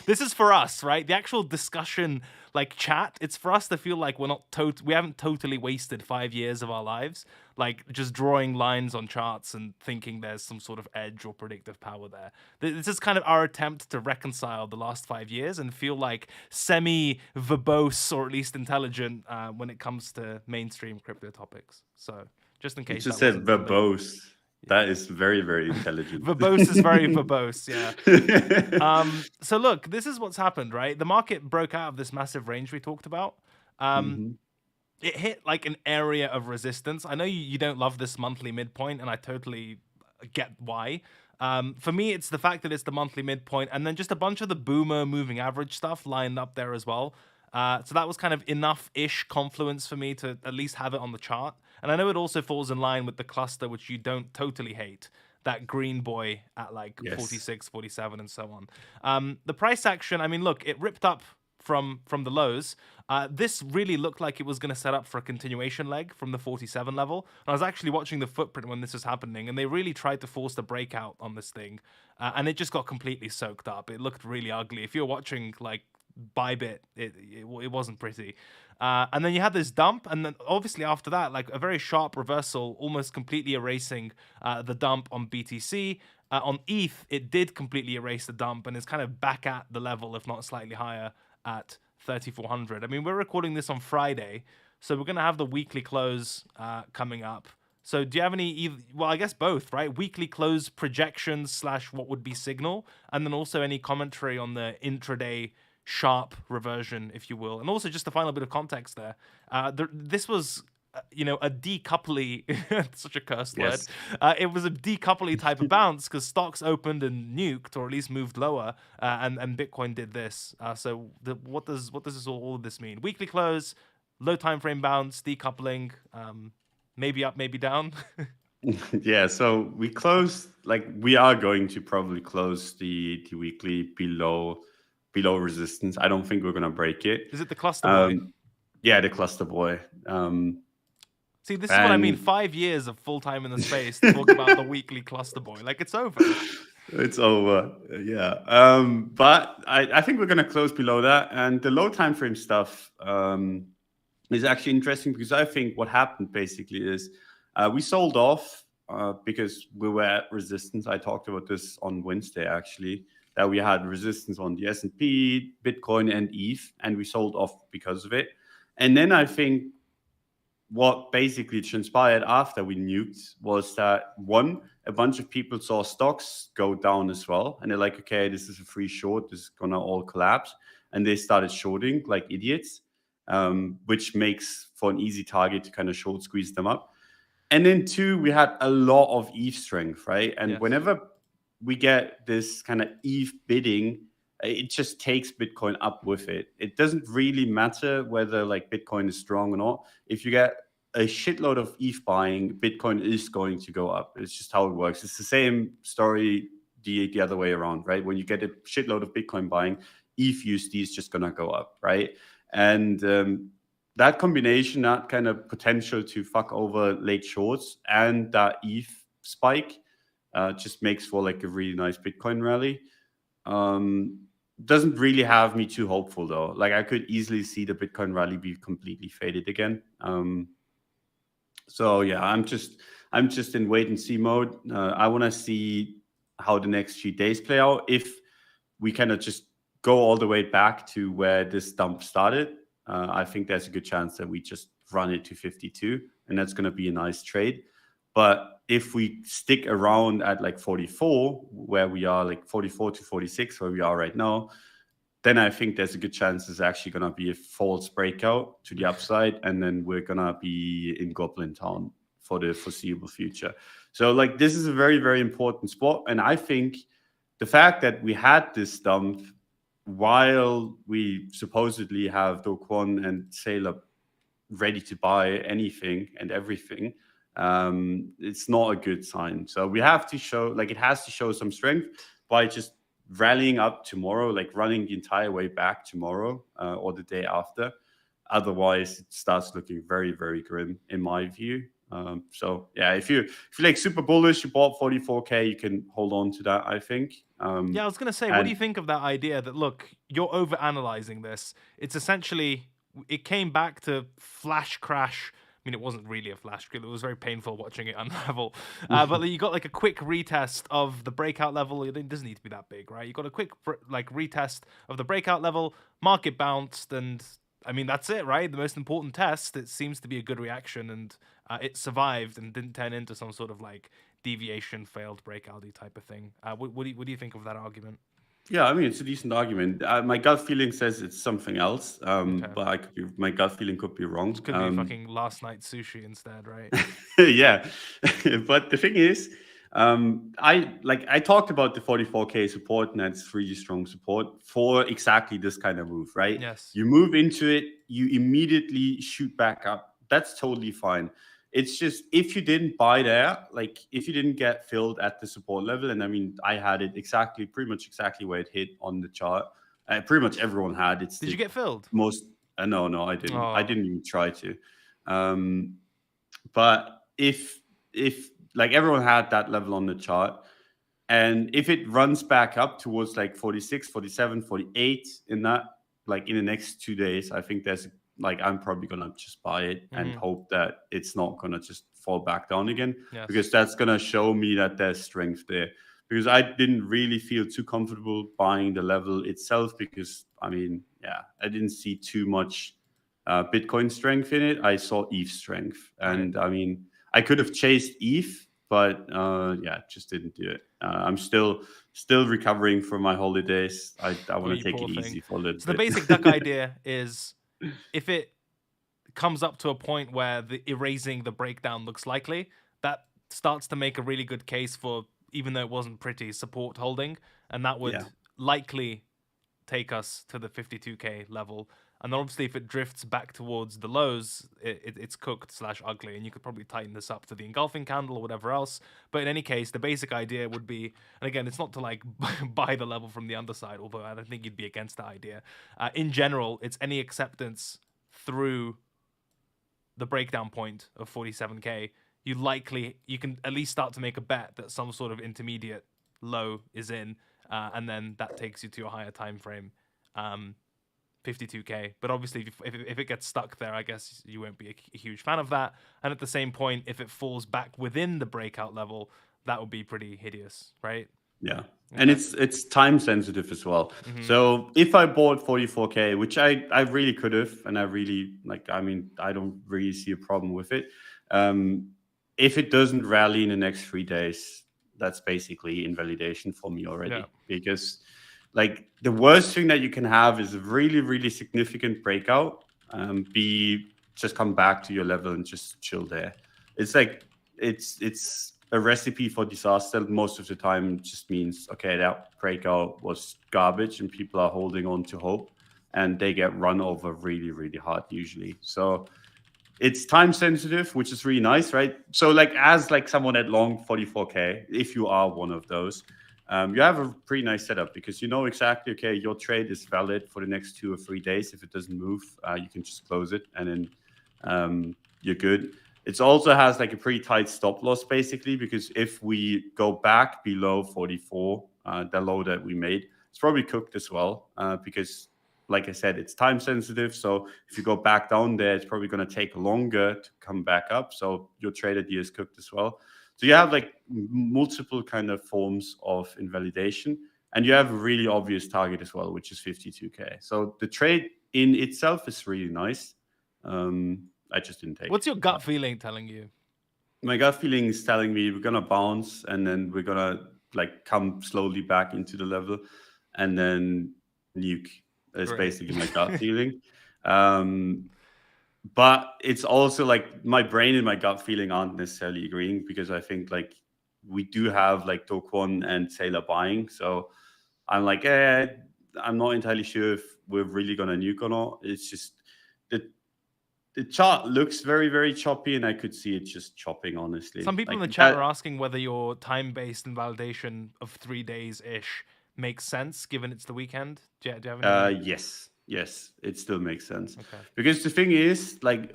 This is for us, right? The actual discussion, like chat, it's for us to feel like we haven't totally wasted 5 years of our lives, like just drawing lines on charts and thinking there's some sort of edge or predictive power there. This is kind of our attempt to reconcile the last 5 years and feel like semi-verbose or at least intelligent when it comes to mainstream crypto topics. So just in case. You just said verbose. That is very, very intelligent. Verbose is very verbose, yeah. So look, this is what's happened, right? The market broke out of this massive range we talked about. It hit like an area of resistance. I know you don't love this monthly midpoint, and I totally get why. For me, it's the fact that it's the monthly midpoint, and then just a bunch of the boomer moving average stuff lined up there as well. So that was kind of enough-ish confluence for me to at least have it on the chart. And I know it also falls in line with the cluster, which you don't totally hate, that green boy at like 46, 47, and so on. The price action, I mean, look, it ripped up from the lows. This really looked like it was going to set up for a continuation leg from the 47 level. And I was actually watching the footprint when this was happening, and they really tried to force the breakout on this thing. And it just got completely soaked up. It looked really ugly. If you're watching like Bybit, it wasn't pretty. And then you had this dump, and then obviously after that, like a very sharp reversal, almost completely erasing the dump on BTC. On ETH, it did completely erase the dump and is kind of back at the level, if not slightly higher, at 3,400. I mean, we're recording this on Friday, so we're going to have the weekly close coming up. So do you have any, well, I guess both, right? Weekly close projections / what would be signal, and then also any commentary on the intraday sharp reversion, if you will. And also just a final bit of context there. This was, a decouply, such a cursed word. It was a decouply type of bounce because stocks opened and nuked, or at least moved lower, and Bitcoin did this. So what does all of this mean? Weekly close, low time frame bounce, decoupling, maybe up, maybe down. Yeah, so we are going to probably close the weekly below resistance. I don't think we're going to break it. Is it the cluster boy? Yeah, the cluster boy. See, this is what I mean. 5 years of full time in the space to talk about the weekly cluster boy. Like, it's over. It's over, yeah. But I think we're going to close below that. And the low time frame stuff is actually interesting, because I think what happened basically is we sold off because we were at resistance. I talked about this on Wednesday, actually, that we had resistance on the S&P, Bitcoin, and ETH, and we sold off because of it. And then I think what basically transpired after we nuked was that, one, a bunch of people saw stocks go down as well, and they're like, okay, this is a free short, this is gonna all collapse, and they started shorting like idiots, which makes for an easy target to kind of short squeeze them up. And then two, we had a lot of ETH strength, right? And whenever we get this kind of ETH bidding, it just takes Bitcoin up with it. It doesn't really matter whether like Bitcoin is strong or not. If you get a shitload of ETH buying, Bitcoin is going to go up. It's just how it works. It's the same story the other way around, right? When you get a shitload of Bitcoin buying, ETH USD is just going to go up, right? And that combination, that kind of potential to fuck over late shorts and that ETH spike just makes for like a really nice Bitcoin rally. doesn't really have me too hopeful though. Like I could easily see the Bitcoin rally be completely faded again. So yeah, I'm just in wait and see mode. I want to see how the next few days play out. If we kind of just go all the way back to where this dump started, I think there's a good chance that we just run it to 52, and that's going to be a nice trade. But if we stick around at like 44, where we are, like 44 to 46, where we are right now, then I think there's a good chance it's actually going to be a false breakout to the upside, and then we're going to be in Goblin Town for the foreseeable future. So like this is a very, very important spot, and I think the fact that we had this dump while we supposedly have Do Kwon and Sailor ready to buy anything and everything, it's not a good sign. So we have to show, like it has to show some strength by just rallying up tomorrow, like running the entire way back tomorrow or the day after. Otherwise, it starts looking very, very grim in my view. So yeah, if you like super bullish, you bought 44K, you can hold on to that, I think. Yeah, I was gonna say, what do you think of that idea that, look, you're over analyzing this? It's essentially, it came back to flash crash. I mean, it wasn't really a flash crash. It was very painful watching it unravel. But you got like a quick retest of the breakout level. It doesn't need to be that big, right? You got a quick like retest of the breakout level. Market bounced, and I mean that's it, right? The most important test. It seems to be a good reaction, and it survived and didn't turn into some sort of like deviation, failed breakout type of thing. What do you think of that argument? Yeah, I mean it's a decent argument. My gut feeling says it's something else, Okay. but my gut feeling could be wrong. This could be fucking last night's sushi instead, right? Yeah, but the thing is, I talked about the 44K support, and that's really strong support for exactly this kind of move, right? Yes. You move into it, you immediately shoot back up. That's totally fine. It's just if you didn't buy there, like if you didn't get filled at the support level, and I mean, I had it pretty much exactly where it hit on the chart. Pretty much everyone had it. Did you get filled? Most? No, I didn't. I Oh. didn't even try to. But if like everyone had that level on the chart, and if it runs back up towards like 46, 47, 48 in that, like in the next 2 days, I think there's like I'm probably gonna just buy it and hope that it's not gonna just fall back down again, Yes. because that's gonna show me that there's strength there. Because I didn't really feel too comfortable buying the level itself, because I mean, yeah, I didn't see too much Bitcoin strength in it. I saw ETH strength, and I mean, I could have chased ETH, but yeah, just didn't do it. I'm still recovering from my holidays. I want to take it easy for a little bit. The basic duck idea is, if it comes up to a point where the erasing the breakdown looks likely, that starts to make a really good case for, even though it wasn't pretty, support holding, and that would likely take us to the 52K level. And then obviously if it drifts back towards the lows, it's cooked / ugly, and you could probably tighten this up to the engulfing candle or whatever else. But in any case, the basic idea would be, and again, it's not to like buy the level from the underside, although I don't think you'd be against that idea. In general, it's any acceptance through the breakdown point of 47K. You can at least start to make a bet that some sort of intermediate low is in, and then that takes you to a higher time frame. 52K, but obviously if it gets stuck there, I guess you won't be a huge fan of that. And at the same point, if it falls back within the breakout level, that would be pretty hideous, right? Yeah. And it's time sensitive as well. So if I bought 44K, which I really could have, and I really like, I mean, I don't really see a problem with it. If it doesn't rally in the next 3 days, that's basically invalidation for me already. Because like the worst thing that you can have is a really, really significant breakout. Just come back to your level and just chill there. It's like it's a recipe for disaster. Most of the time, just means okay, that breakout was garbage, and people are holding on to hope, and they get run over really, really hard usually. So it's time sensitive, which is really nice, right? So like as like someone at long 44K, if you are one of those. You have a pretty nice setup, because you know exactly, okay, your trade is valid for the next 2 or 3 days. If it doesn't move, you can just close it, and then you're good. It also has like a pretty tight stop loss, basically, because if we go back below 44, the low that we made, it's probably cooked as well, because like I said, it's time sensitive. So if you go back down there, it's probably going to take longer to come back up. So your trade idea is cooked as well. So you have like multiple kind of forms of invalidation, and you have a really obvious target as well, which is 52K. So the trade in itself is really nice. I just didn't take What's it. your gut feeling telling you? My gut feeling is telling me we're gonna bounce, and then we're gonna like come slowly back into the level, and then nuke. Is Great. basically my gut feeling. But it's also like my brain and my gut feeling aren't necessarily agreeing, because I think like we do have like Do Kwon and Sailor buying. So I'm like, I'm not entirely sure if we're really gonna nuke or not. It's just the chart looks very, very choppy, and I could see it just chopping, honestly. Some people Like in the chat are asking whether your time-based invalidation of 3 days-ish makes sense, given it's the weekend. Do you have any... Yes, it still makes sense. Okay. Because the thing is, like,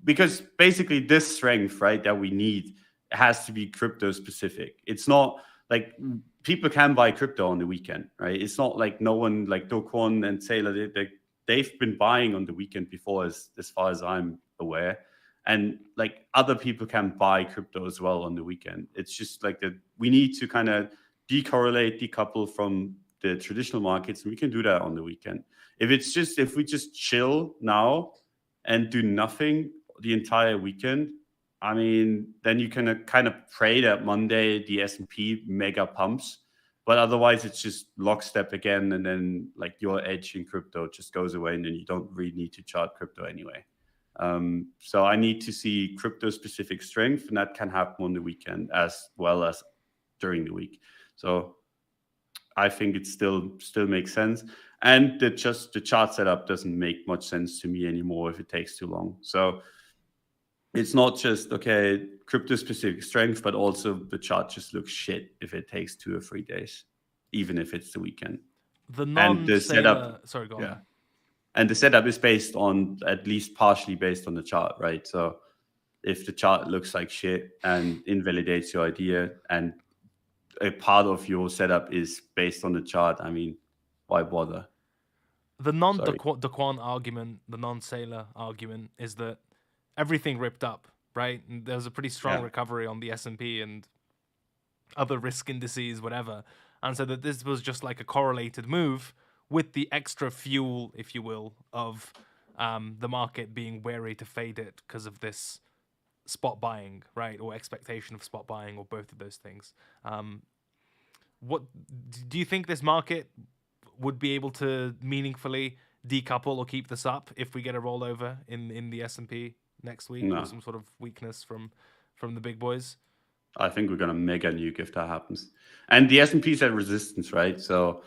because basically this strength, right, that we need has to be crypto specific. It's not like people can buy crypto on the weekend, right? It's not like no one, like Do Kwon and Sailor, they've been buying on the weekend before, as far as I'm aware. And like other people can buy crypto as well on the weekend. It's just like that we need to kind of decouple from the traditional markets, and we can do that on the weekend. If we just chill now and do nothing the entire weekend, I mean, then you can kind of pray that Monday the S&P mega pumps, but otherwise it's just lockstep again, and then like your edge in crypto just goes away, and then you don't really need to chart crypto anyway. So I need to see crypto specific strength, and that can happen on the weekend as well as during the week. So I think it still makes sense. And the chart setup doesn't make much sense to me anymore if it takes too long. So it's not just, okay, crypto specific strength, but also the chart just looks shit if it takes 2 or 3 days, even if it's the weekend. The And the setup, Sorry, go on. And the setup is based on, at least partially based on the chart, right? So if the chart looks like shit and invalidates your idea, and a part of your setup is based on the chart, I mean, why bother? The non-Daquan argument, the non-Sailor argument, is that everything ripped up, right? And there was a pretty strong recovery on the S&P and other risk indices, whatever. And so that this was just like a correlated move with the extra fuel, if you will, of the market being wary to fade it because of this spot buying, right? Or expectation of spot buying, or both of those things. What do you think this market would be able to meaningfully decouple or keep this up if we get a rollover in the S&P next week, or some sort of weakness from the big boys? I think we're gonna mega nuke if that happens. And the S&P's at resistance, right? So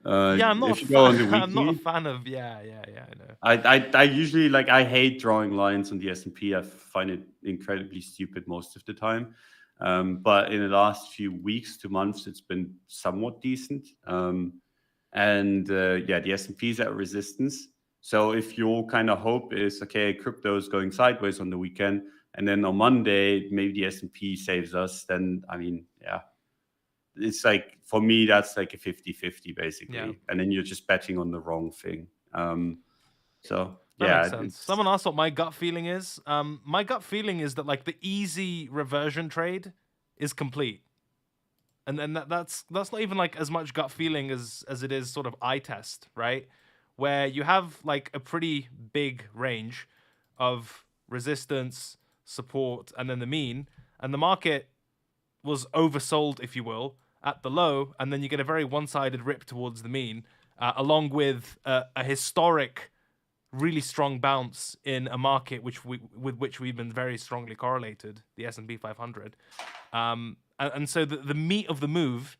I'm not if you go on the weekly, I'm not a fan of I know. I usually, like, I hate drawing lines on the S&P. I find it incredibly stupid most of the time. But in the last few weeks to months, it's been somewhat decent. The S&P is at resistance. So if your kind of hope is, okay, crypto is going sideways on the weekend, and then on Monday, maybe the S&P saves us, then, I mean, it's like, for me, that's like a 50-50 basically. Yeah. And then you're just betting on the wrong thing. So that makes sense. Someone asked what my gut feeling is. My gut feeling is that like the easy reversion trade is complete. And that's not even like as much gut feeling as it is sort of eye test, right? Where you have like a pretty big range of resistance, support, and then the mean, and the market was oversold, if you will, at the low, and then you get a very one-sided rip towards the mean, along with a historic, really strong bounce in a market with which we've been very strongly correlated, the S&P 500. And so the meat of the move,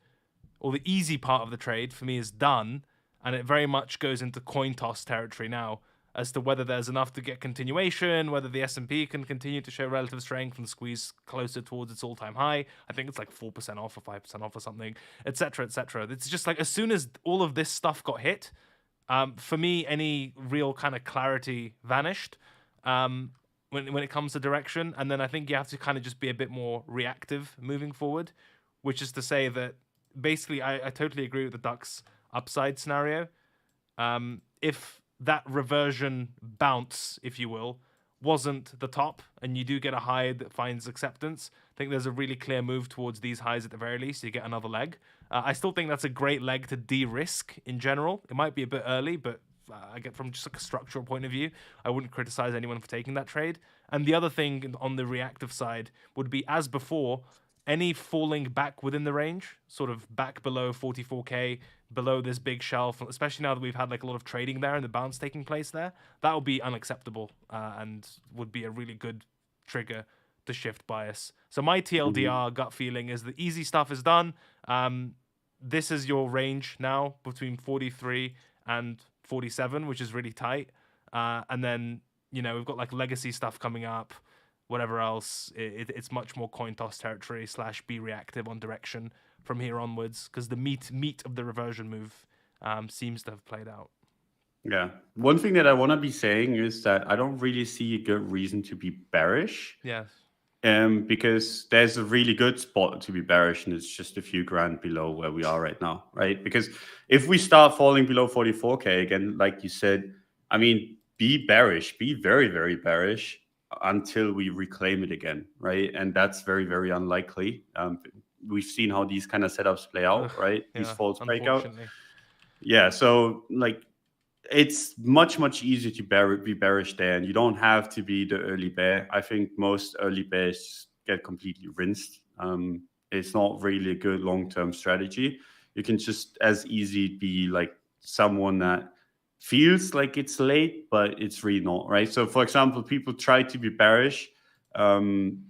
or the easy part of the trade, for me is done, and it very much goes into coin toss territory now as to whether there's enough to get continuation, whether the S&P can continue to show relative strength and squeeze closer towards its all-time high. I think it's like 4% off or 5% off or something, etc., etc. It's just like as soon as all of this stuff got hit, for me, any real kind of clarity vanished when it comes to direction. And then I think you have to kind of just be a bit more reactive moving forward, which is to say that basically, I totally agree with the Ducks upside scenario. If that reversion bounce, if you will, wasn't the top, and you do get a high that finds acceptance, I think there's a really clear move towards these highs at the very least. You get another leg. I still think that's a great leg to de-risk in general. It might be a bit early, but I get from just like a structural point of view, I wouldn't criticize anyone for taking that trade. And the other thing on the reactive side would be, as before, any falling back within the range, sort of back below 44k, below this big shelf, especially now that we've had like a lot of trading there and the bounce taking place there, that would be unacceptable and would be a really good trigger to shift bias. So my TLDR gut feeling is the easy stuff is done. This is your range now between 43 and 47, which is really tight. And then, we've got like legacy stuff coming up, whatever else. It's much more coin toss territory / be reactive on direction from here onwards, because the meat of the reversion move seems to have played out. Yeah. One thing that I want to be saying is that I don't really see a good reason to be bearish. Yes. Because there's a really good spot to be bearish, and it's just a few grand below where we are right now, right? Because if we start falling below 44k again, like you said, I mean, be bearish, be very, very bearish until we reclaim it again, right? And that's very, very unlikely. We've seen how these kind of setups play out, right? These false breakout. Yeah, so like, it's much, much easier to be bearish there, and you don't have to be the early bear. I think most early bears get completely rinsed. It's not really a good long-term strategy. You can just as easy be like someone that feels like it's late, but it's really not, right? So, for example, people try to be bearish from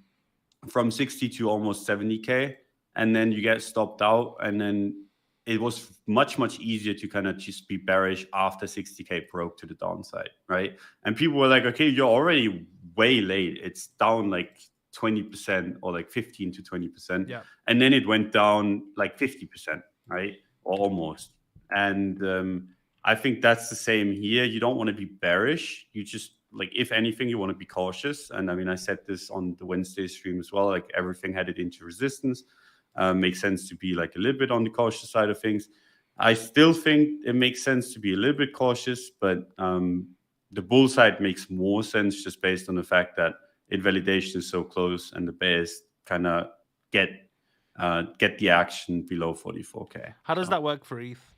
60 to almost 70k, and then you get stopped out, and then it was much, much easier to kind of just be bearish after 60k broke to the downside, right? And people were like, okay, you're already way late. It's down like 20% or like 15 to 20%. Yeah. And then it went down like 50%, right? Or almost. And I think that's the same here. You don't want to be bearish. You just, like, if anything, you want to be cautious. And I mean, I said this on the Wednesday stream as well, like everything headed into resistance. Makes sense to be like a little bit on the cautious side of things. I still think it makes sense to be a little bit cautious, but the bull side makes more sense just based on the fact that invalidation is so close and the bears kind of get the action below 44k. How does that work for ETH?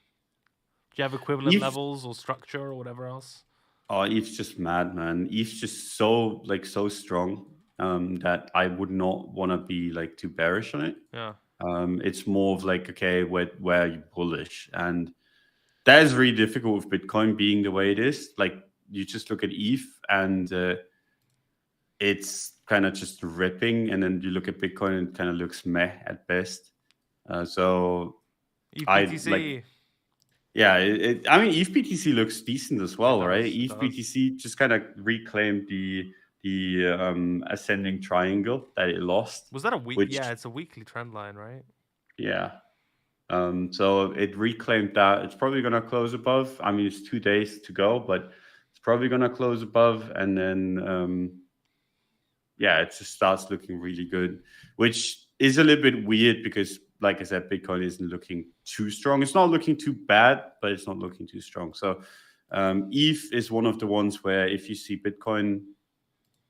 Do you have equivalent levels or structure or whatever else? Oh, ETH's just mad, man. ETH's just so strong that I would not want to be like too bearish on it. Yeah. It's more of like, okay, where are you bullish? And that is really difficult with Bitcoin being the way it is. Like, you just look at ETH and it's kind of just ripping, and then you look at Bitcoin and it kind of looks meh at best. So ETH. Yeah, I mean, ETH BTC looks decent as well, right? ETH does. BTC just kind of reclaimed the ascending triangle that it lost. Was that a week? Yeah, it's a weekly trend line, right? Yeah. So it reclaimed that. It's probably going to close above. I mean, it's 2 days to go, but it's probably going to close above. And then, yeah, it just starts looking really good, which is a little bit weird because, like I said, Bitcoin isn't looking too strong. It's not looking too bad, but it's not looking too strong. So ETH is one of the ones where if you see Bitcoin,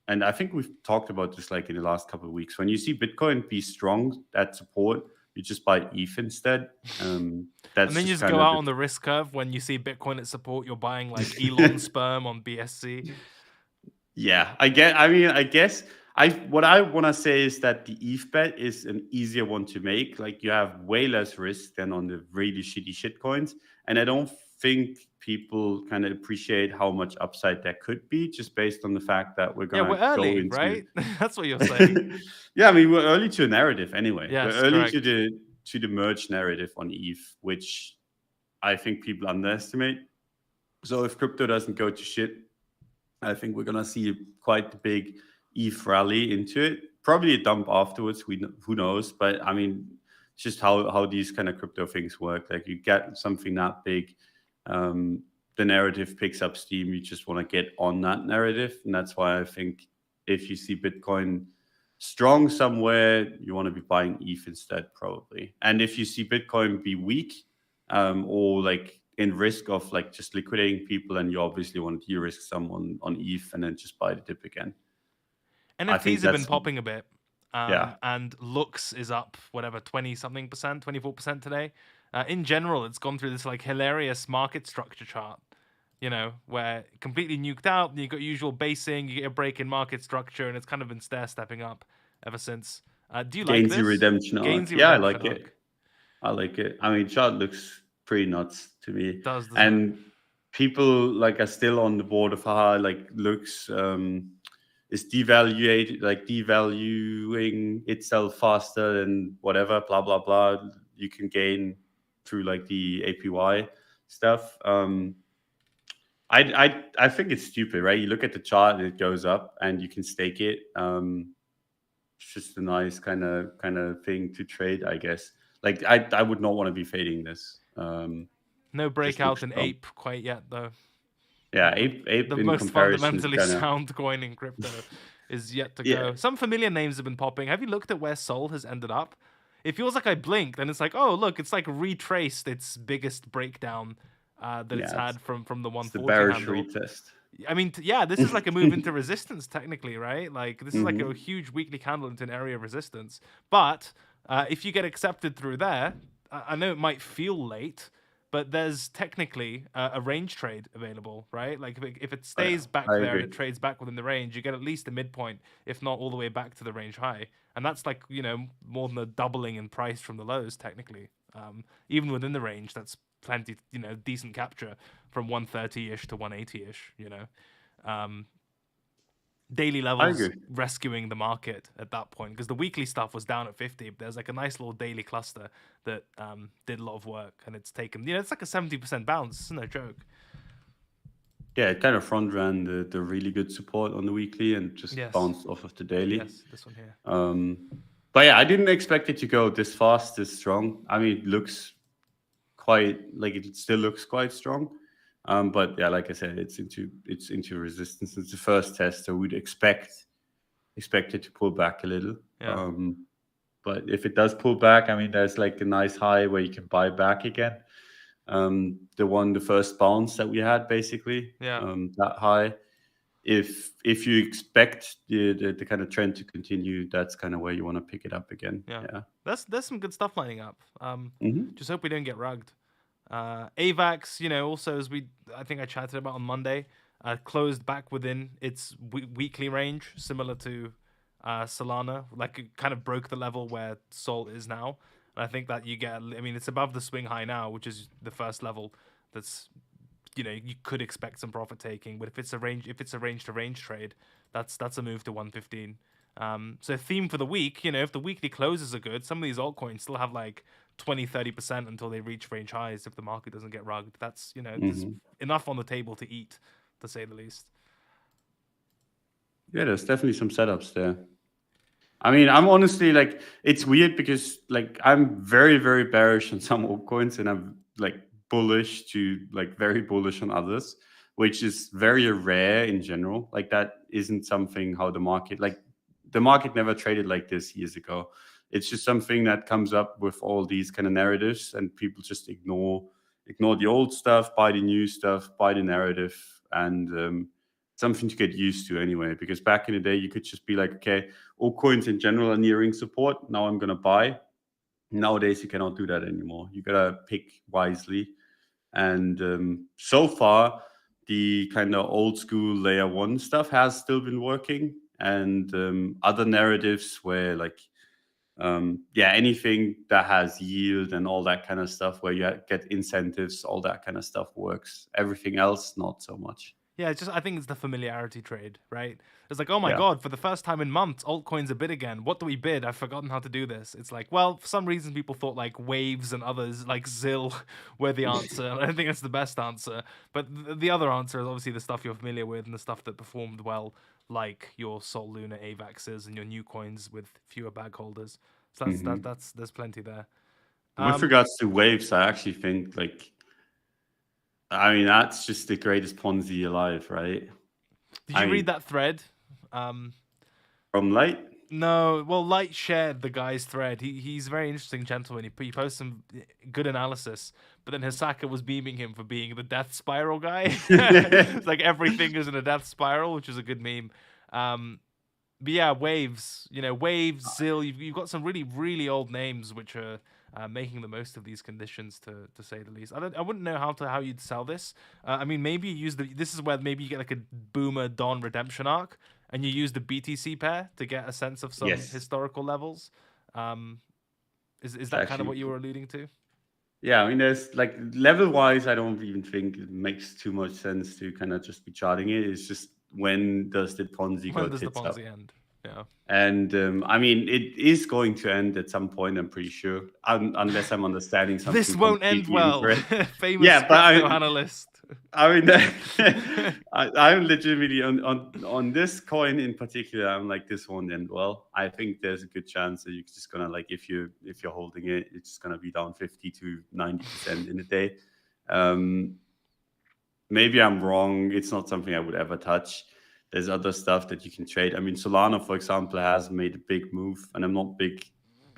and I think we've talked about this like in the last couple of weeks, when you see Bitcoin be strong at support, you just buy ETH instead. And then you just go out on the risk curve. When you see Bitcoin at support, you're buying like Elon sperm on BSC. Yeah, I guess what I want to say is that the ETH bet is an easier one to make. Like, you have way less risk than on the really shitty shit coins. And I don't think people kind of appreciate how much upside that could be, just based on the fact that we're going to go into... right? That's what you're saying. Yeah, I mean, we're early to a narrative anyway. Yes, we're early correct. to the merge narrative on ETH, which I think people underestimate. So if crypto doesn't go to shit, I think we're going to see quite the big ETH rally into it. Probably a dump afterwards. Who knows? But I mean, it's just how these kind of crypto things work. Like, you get something that big, the narrative picks up steam. You just want to get on that narrative. And that's why I think if you see Bitcoin strong somewhere, you want to be buying ETH instead, probably. And if you see Bitcoin be weak, or like in risk of like just liquidating people, and you obviously want to de-risk someone on ETH and then just buy the dip again. I think NFTs have been that's, popping a bit, yeah, and Lux is up whatever 20 something percent, 24% today. In general, it's gone through this like hilarious market structure chart, where completely nuked out. And you got usual basing, you get a break in market structure, and it's kind of been stair stepping up ever since. Do you like Gainsey this? redemption arc. Gainsey Yeah, I redemption like it. arc. I like it. I mean, chart looks pretty nuts to me. Does, doesn't it? And people like are still on the board of how like looks is devaluing itself faster than whatever, blah blah blah. You can gain through like the APY stuff. I think it's stupid, right? You look at the chart and it goes up, and you can stake it. It's just a nice kind of thing to trade, I guess. Like I would not want to be fading this. No Just breakout looks in strong. Ape quite yet, though. Yeah, The, ape the in most comparison is fundamentally kind of, sound coin in crypto is yet to yeah, go. Some familiar names have been popping. Have you looked at where Sol has ended up? It feels like I blinked and it's like, oh look, it's like retraced its biggest breakdown that it's yeah. had from the It's the 140 bearish handle. retest. I mean, yeah, this is like a move into resistance technically, right? Like this is like a Hmm. huge weekly candle into an area of resistance. But if you get accepted through there, I know it might feel late, but there's technically a range trade available, right? Like if it Oh, yeah, stays back I there and agree. it trades back within the range, you get at least a midpoint, if not all the way back to the range high, and that's like more than a doubling in price from the lows technically. Even within the range, that's plenty, decent capture from 130-ish to 180-ish. Um, Daily I levels agree. rescuing the market at that point because the weekly stuff was down at 50. But there's like a nice little daily cluster that did a lot of work, and it's taken, it's like a 70% bounce. It's no joke. Yeah, it kind of front ran the really good support on the weekly and just Yes, bounced off of the daily. yes, this one here. But yeah, I didn't expect it to go this fast, this strong. I mean, it looks quite like it still looks quite strong. But yeah, like I said, it's into resistance. It's the first test, so we'd expect it to pull back a little. Yeah, But if it does pull back, I mean, there's like a nice high where you can buy back again. The first bounce that we had, basically, yeah, that high. If you expect the kind of trend to continue, that's kind of where you want to pick it up again. yeah. Yeah. There's some good stuff lining up. Hmm. Just hope we don't get rugged. AVAX, also as I think I chatted about on Monday, closed back within its weekly range, similar to Solana. Like it kind of broke the level where Sol is now, and I think that you get. I mean, it's above the swing high now, which is the first level. That's you could expect some profit taking, but if it's a range to range trade, that's a move to 115. So theme for the week, if the weekly closes are good, some of these altcoins still have like 20-30% until they reach range highs if the market doesn't get rugged. That's, there's Hmm. enough on the table to eat, to say the least. Yeah, there's definitely some setups there. I mean, I'm honestly like, it's weird because like I'm very, very bearish on some altcoins, and I'm like bullish to like very bullish on others, which is very rare in general. Like that isn't something how the market never traded like this years ago. It's just something that comes up with all these kind of narratives, and people just ignore the old stuff, buy the new stuff, buy the narrative, and something to get used to anyway. Because back in the day, you could just be like, okay, all coins in general are nearing support. Now I'm gonna buy. Nowadays, you cannot do that anymore. You gotta pick wisely. And so far, the kind of old school layer one stuff has still been working, and other narratives where like anything that has yield and all that kind of stuff, where you get incentives, all that kind of stuff works. Everything else, not so much. Yeah, I think it's the familiarity trade, right? It's like, oh my Yeah. god, for the first time in months, altcoins are bid again. What do we bid? I've forgotten how to do this. It's like, well, for some reason, people thought like waves and others like ZIL were the answer. I don't think that's the best answer. But the other answer is obviously the stuff you're familiar with and the stuff that performed well, like your Sol Luna AVAXs and your new coins with fewer bag holders. So Hmm. that's there's plenty there. With Um, regards to waves, I actually think like, I mean, that's just the greatest Ponzi alive, right? did I you read mean, that thread? Um, from light. No, well, Light shared the guy's thread. He's a very interesting gentleman. He posts some good analysis, but then Hisaka was beaming him for being the death spiral guy. It's like everything is in a death spiral, which is a good meme. But yeah, Waves, Waves, Zill. You've got some really really old names which are making the most of these conditions, to say the least. I wouldn't know how you'd sell this. I mean, maybe you use this is where maybe you get like a Boomer Dawn redemption arc, and you use the BTC pair to get a sense of some Yes. historical levels. Is that kind of Actually, what you were alluding to? yeah, I mean, there's like level wise, I don't even think it makes too much sense to kind of just be charting it. It's just when does the Ponzi When go does the tits up? Ponzi end? Yeah. And I mean, it is going to end at some point, I'm pretty sure, unless I'm understanding something This won't end completely well. incorrect. Famous Yeah, but crypto analyst. I mean, I'm legitimately on this coin in particular. I'm like, this won't end well. I think there's a good chance that you're just gonna like, if you're holding it, it's just gonna be down 50 to 90% in a day. Maybe I'm wrong. It's not something I would ever touch. There's other stuff that you can trade. I mean, Solana, for example, has made a big move, and I'm not big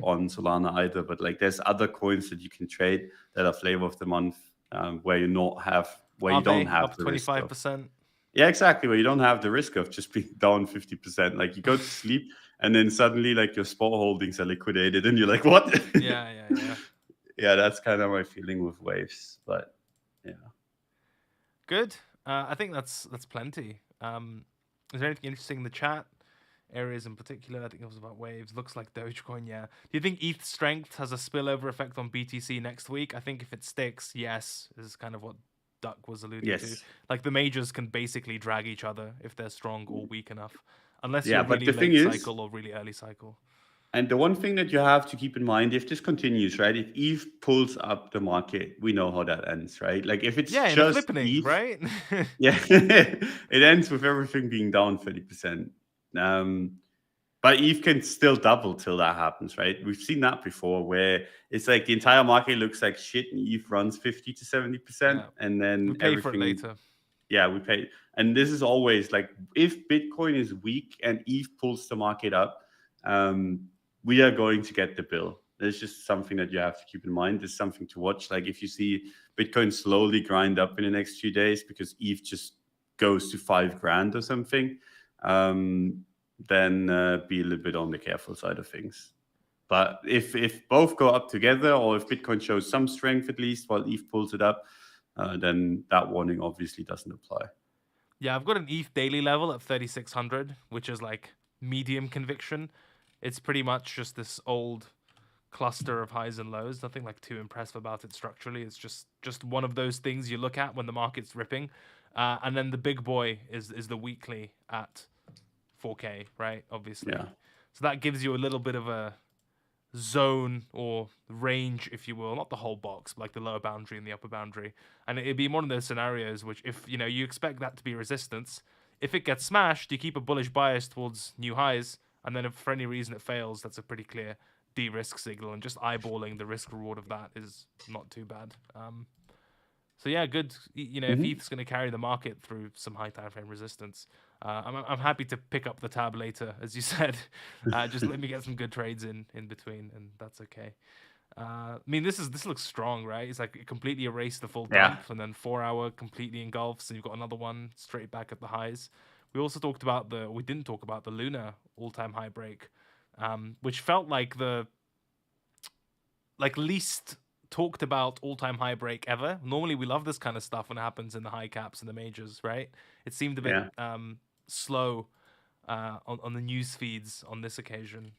on Solana either. But like, there's other coins that you can trade that are flavor of the month, where you don't have Up the risk of. 25%. Yeah, exactly. Where you don't have the risk of just being down 50%. Like, you go to sleep, and then suddenly like your spot holdings are liquidated, and you're like, what? Yeah. Yeah, that's kind of my feeling with Waves. But yeah. Good. I think that's plenty. Is there anything interesting in the chat? Areas in particular? I think it was about Waves. Looks like Dogecoin, yeah. Do you think ETH strength has a spillover effect on BTC next week? I think if it sticks, yes. This is kind of what Duck was alluding to. Yes. Like, the majors can basically drag each other if they're strong or weak enough. Unless Yeah, you're but really the thing late is, cycle or really early cycle. and the one thing that you have to keep in mind, if this continues, right? If ETH pulls up the market, we know how that ends, right? Like, if it's Yeah, in a just flippening, ETH, right? yeah, it ends with everything being down 30%. But ETH can still double till that happens, right? We've seen that before, where it's like the entire market looks like shit and ETH runs 50 to 70%, Yeah. and then We pay for it everything. later. Yeah, we pay. And this is always like, if Bitcoin is weak and ETH pulls the market up, we are going to get the bill. It's just something that you have to keep in mind. It's something to watch. Like, if you see Bitcoin slowly grind up in the next few days because ETH just goes to $5,000 or something, then be a little bit on the careful side of things. But if both go up together, or if Bitcoin shows some strength at least while ETH pulls it up, then that warning obviously doesn't apply. Yeah, I've got an ETH daily level at 3,600, which is like medium conviction. It's pretty much just this old cluster of highs and lows. Nothing like too impressive about it structurally. It's just one of those things you look at when the market's ripping. And then the big boy is the weekly at 4K, right? Obviously. Yeah. So that gives you a little bit of a zone or range, if you will, not the whole box, but like the lower boundary and the upper boundary. And it'd be one of those scenarios which, if you expect that to be resistance, if it gets smashed, you keep a bullish bias towards new highs, and then if for any reason it fails, that's a pretty clear de-risk signal, and just eyeballing the risk reward of that is not too bad. So yeah, good. If ETH's going to carry the market through some high time frame resistance, I'm happy to pick up the tab later, as you said. Just let me get some good trades in between, and that's okay. I mean, this looks strong, right? It's like it completely erased the full dump, and then 4 hour completely engulfs, and you've got another one straight back at the highs. We also talked about we didn't talk about the Luna all-time high break, which felt like the least talked about all-time high break ever. Normally we love this kind of stuff when it happens in the high caps and the majors, right? It seemed a bit slow on the news feeds on this occasion.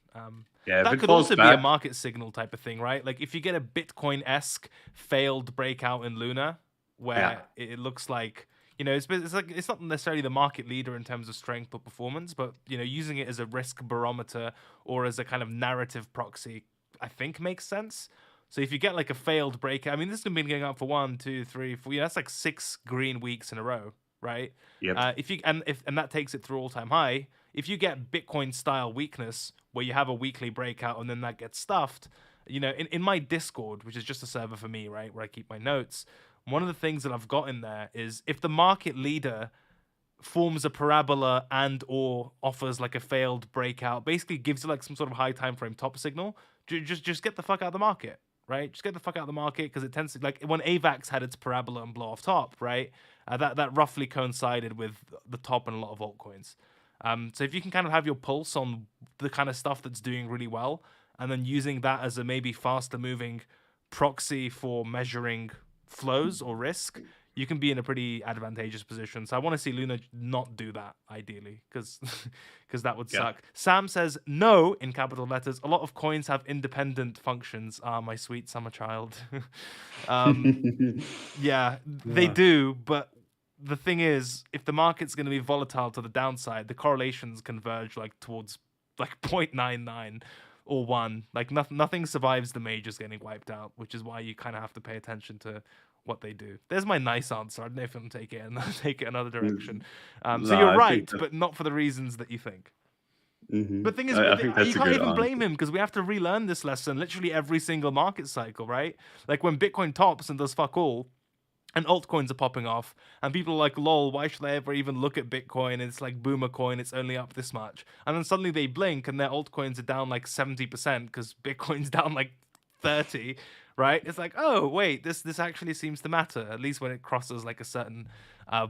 That could also be a market signal type of thing, right? Like, if you get a Bitcoin-esque failed breakout in Luna, where it looks like, it's not necessarily the market leader in terms of strength or performance, but using it as a risk barometer or as a kind of narrative proxy, I think makes sense. So if you get like a failed breakout, I mean, this has been going up for 1, 2, 3, 4. That's like 6 green weeks in a row, right? Yep. And that takes it through all-time high. If you get Bitcoin style weakness where you have a weekly breakout and then that gets stuffed, in my Discord, which is just a server for me, right, where I keep my notes, one of the things that I've got in there is, if the market leader forms a parabola and or offers like a failed breakout, basically gives you like some sort of high time frame top signal, just get the fuck out of the market, right? Just get the fuck out of the market, because it tends to, like when AVAX had its parabola and blow off top, right? That roughly coincided with the top in a lot of altcoins. So if you can kind of have your pulse on the kind of stuff that's doing really well, and then using that as a maybe faster moving proxy for measuring flows or risk, you can be in a pretty advantageous position. So I want to see Luna not do that, ideally, because that would suck. Sam says, no, in capital letters. A lot of coins have independent functions. Ah, my sweet summer child. Yeah, they do, but the thing is, if the market's going to be volatile to the downside, the correlations converge like towards like 0.99 or 1. Like nothing survives the majors getting wiped out, which is why you kind of have to pay attention to what they do. There's my nice answer. I don't know if I'm take it and take it another direction. So you're right, but not for the reasons that you think. But the thing is, you can't even blame him, because we have to relearn this lesson literally every single market cycle, right? Like when Bitcoin tops and does fuck all, and altcoins are popping off, and people are like, lol, why should I ever even look at Bitcoin? It's like boomer coin, it's only up this much. And then suddenly they blink and their altcoins are down like 70% because Bitcoin's down like 30, right? It's like, oh, wait, this actually seems to matter, at least when it crosses like a certain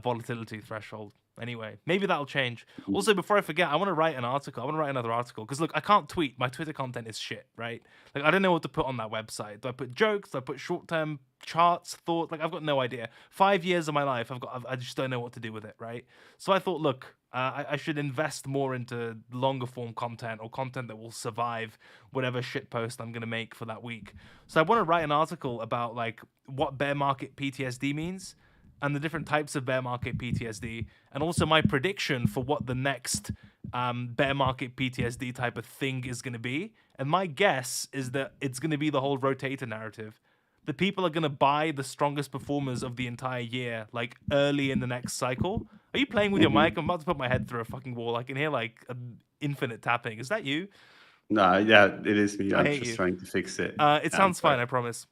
volatility threshold. Anyway, maybe that'll change. Also, before I forget, I want to write an article. I want to write another article, because look, I can't tweet. My Twitter content is shit, right? Like, I don't know what to put on that website. Do I put jokes? Do I put short-term charts, thoughts? Like, I've got no idea. 5 years of my life, I just don't know what to do with it, right? So I thought, look, I should invest more into longer form content, or content that will survive whatever shit post I'm gonna make for that week. So I want to write an article about like what bear market PTSD means, and the different types of bear market PTSD, and also my prediction for what the next bear market PTSD type of thing is going to be. And my guess is that it's going to be the whole rotator narrative. The people are going to buy the strongest performers of the entire year, like early in the next cycle. Are you playing with your mic? I'm about to put my head through a fucking wall. I can hear like infinite tapping. Is that you? No, yeah, it is me. I'm just you. trying to fix it. It sounds fine, I promise.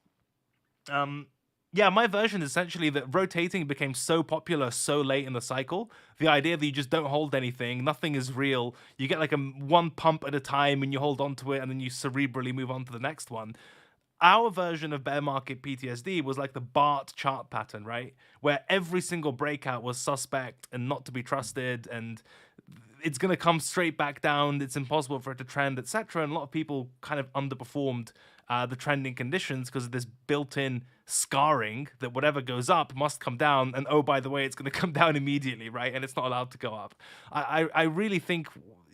Yeah, my version is essentially that rotating became so popular so late in the cycle. The idea that you just don't hold anything, nothing is real. You get like one pump at a time and you hold on to it, and then you cerebrally move on to the next one. Our version of bear market PTSD was like the BART chart pattern, right? Where every single breakout was suspect and not to be trusted, and it's going to come straight back down. It's impossible for it to trend, etc. And a lot of people kind of underperformed the trending conditions because of this built-in scarring that whatever goes up must come down, and oh, by the way, it's going to come down immediately, right? And it's not allowed to go up. I really think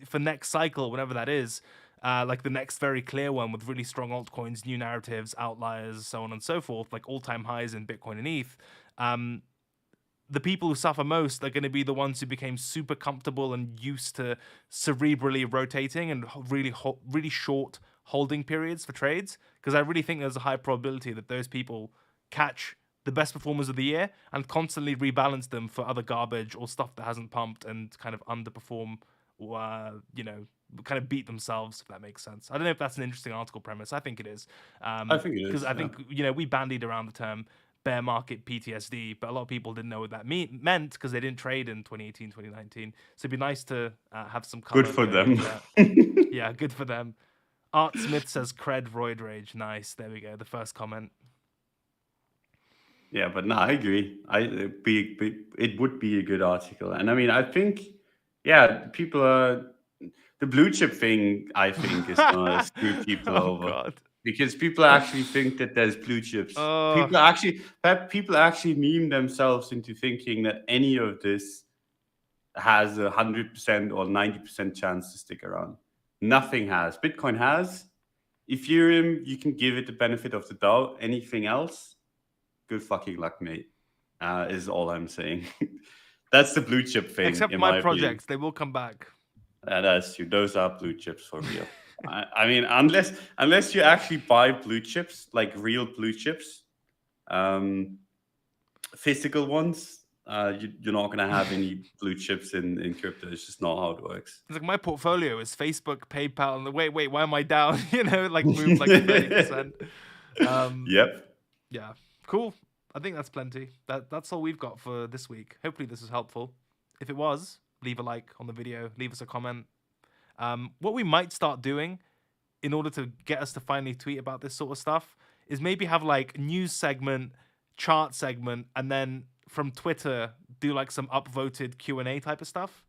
for next cycle, whenever that is, like the next very clear one with really strong altcoins, new narratives, outliers, so on and so forth, like all-time highs in Bitcoin and ETH, the people who suffer most are going to be the ones who became super comfortable and used to cerebrally rotating and really short holding periods for trades, because I really think there's a high probability that those people catch the best performers of the year and constantly rebalance them for other garbage or stuff that hasn't pumped and kind of underperform, kind of beat themselves, if that makes sense. I don't know if that's an interesting article premise. I think it is. I think it is. Because I think, we bandied around the term bear market PTSD, but a lot of people didn't know what that meant because they didn't trade in 2018, 2019. So it'd be nice to have some color. Good for them. Yeah, good for them. Art Smith says cred roid rage. Nice. There we go. The first comment. Yeah, but no, I agree. It would be a good article. And I mean, I think, people are... The blue chip thing, I think, is going to screw people over. God. Because people actually think that there's blue chips. People actually meme themselves into thinking that any of this has 100% or 90% chance to stick around. Nothing has. Bitcoin has. Ethereum, you can give it the benefit of the doubt. Anything else, good fucking luck, mate, is all I'm saying. That's the blue chip thing. Except my projects, they will come back. That's true. Those are blue chips for real. I mean, unless you actually buy blue chips, like real blue chips, physical ones, you're not going to have any blue chips in crypto. It's just not how it works. It's like my portfolio is Facebook, PayPal, and wait, why am I down? Like moved like 30%. Yep. Yeah, cool. I think that's plenty. That's all we've got for this week. Hopefully this is helpful. If it was, leave a like on the video, leave us a comment. What we might start doing in order to get us to finally tweet about this sort of stuff is maybe have like news segment, chart segment, and then from Twitter do like some upvoted Q&A type of stuff.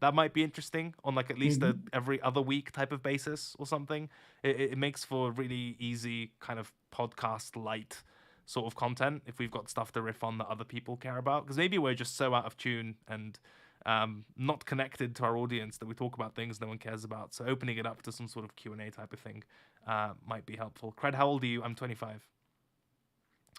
That might be interesting on like at least a every other week type of basis or something. It makes for really easy kind of podcast light sort of content if we've got stuff to riff on that other people care about. Because maybe we're just so out of tune and not connected to our audience that we talk about things no one cares about. So opening it up to some sort of Q&A type of thing might be helpful. Cred, how old are you? I'm 25.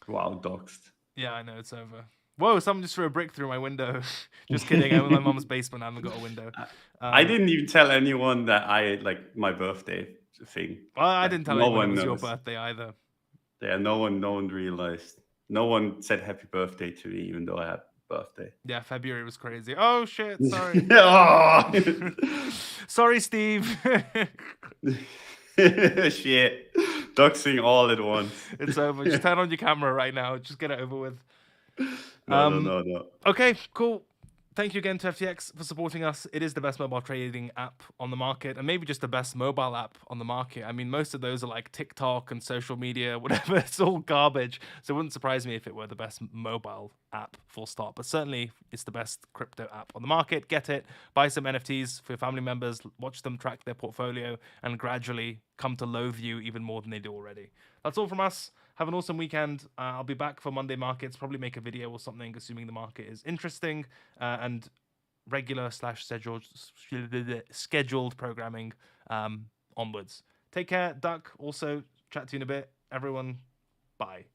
Wow, doxed. Yeah, I know, it's over. Whoa, someone just threw a brick through my window. Just kidding. I'm in my mom's basement. I haven't got a window. I didn't even tell anyone that I like my birthday thing. Well, I Like, didn't tell no anyone one it was your knows. birthday either. Yeah, no one realized. No one said happy birthday to me, even though I had birthday. Yeah, February was crazy. Oh shit, sorry. Oh! Sorry, Steve. Shit. Doxing all at once. It's over. Just turn on your camera right now. Just get it over with. No. Okay, cool. Thank you again to FTX for supporting us. It is the best mobile trading app on the market, and maybe just the best mobile app on the market. I mean, most of those are like TikTok and social media, whatever. It's all garbage. So it wouldn't surprise me if it were the best mobile app, full stop. But certainly, it's the best crypto app on the market. Get it. Buy some NFTs for your family members. Watch them track their portfolio and gradually come to loathe you even more than they do already. That's all from us. Have an awesome weekend. I'll be back for Monday markets, probably make a video or something, assuming the market is interesting, and regular / scheduled programming onwards. Take care, Duck. Also, chat to you in a bit. Everyone, bye.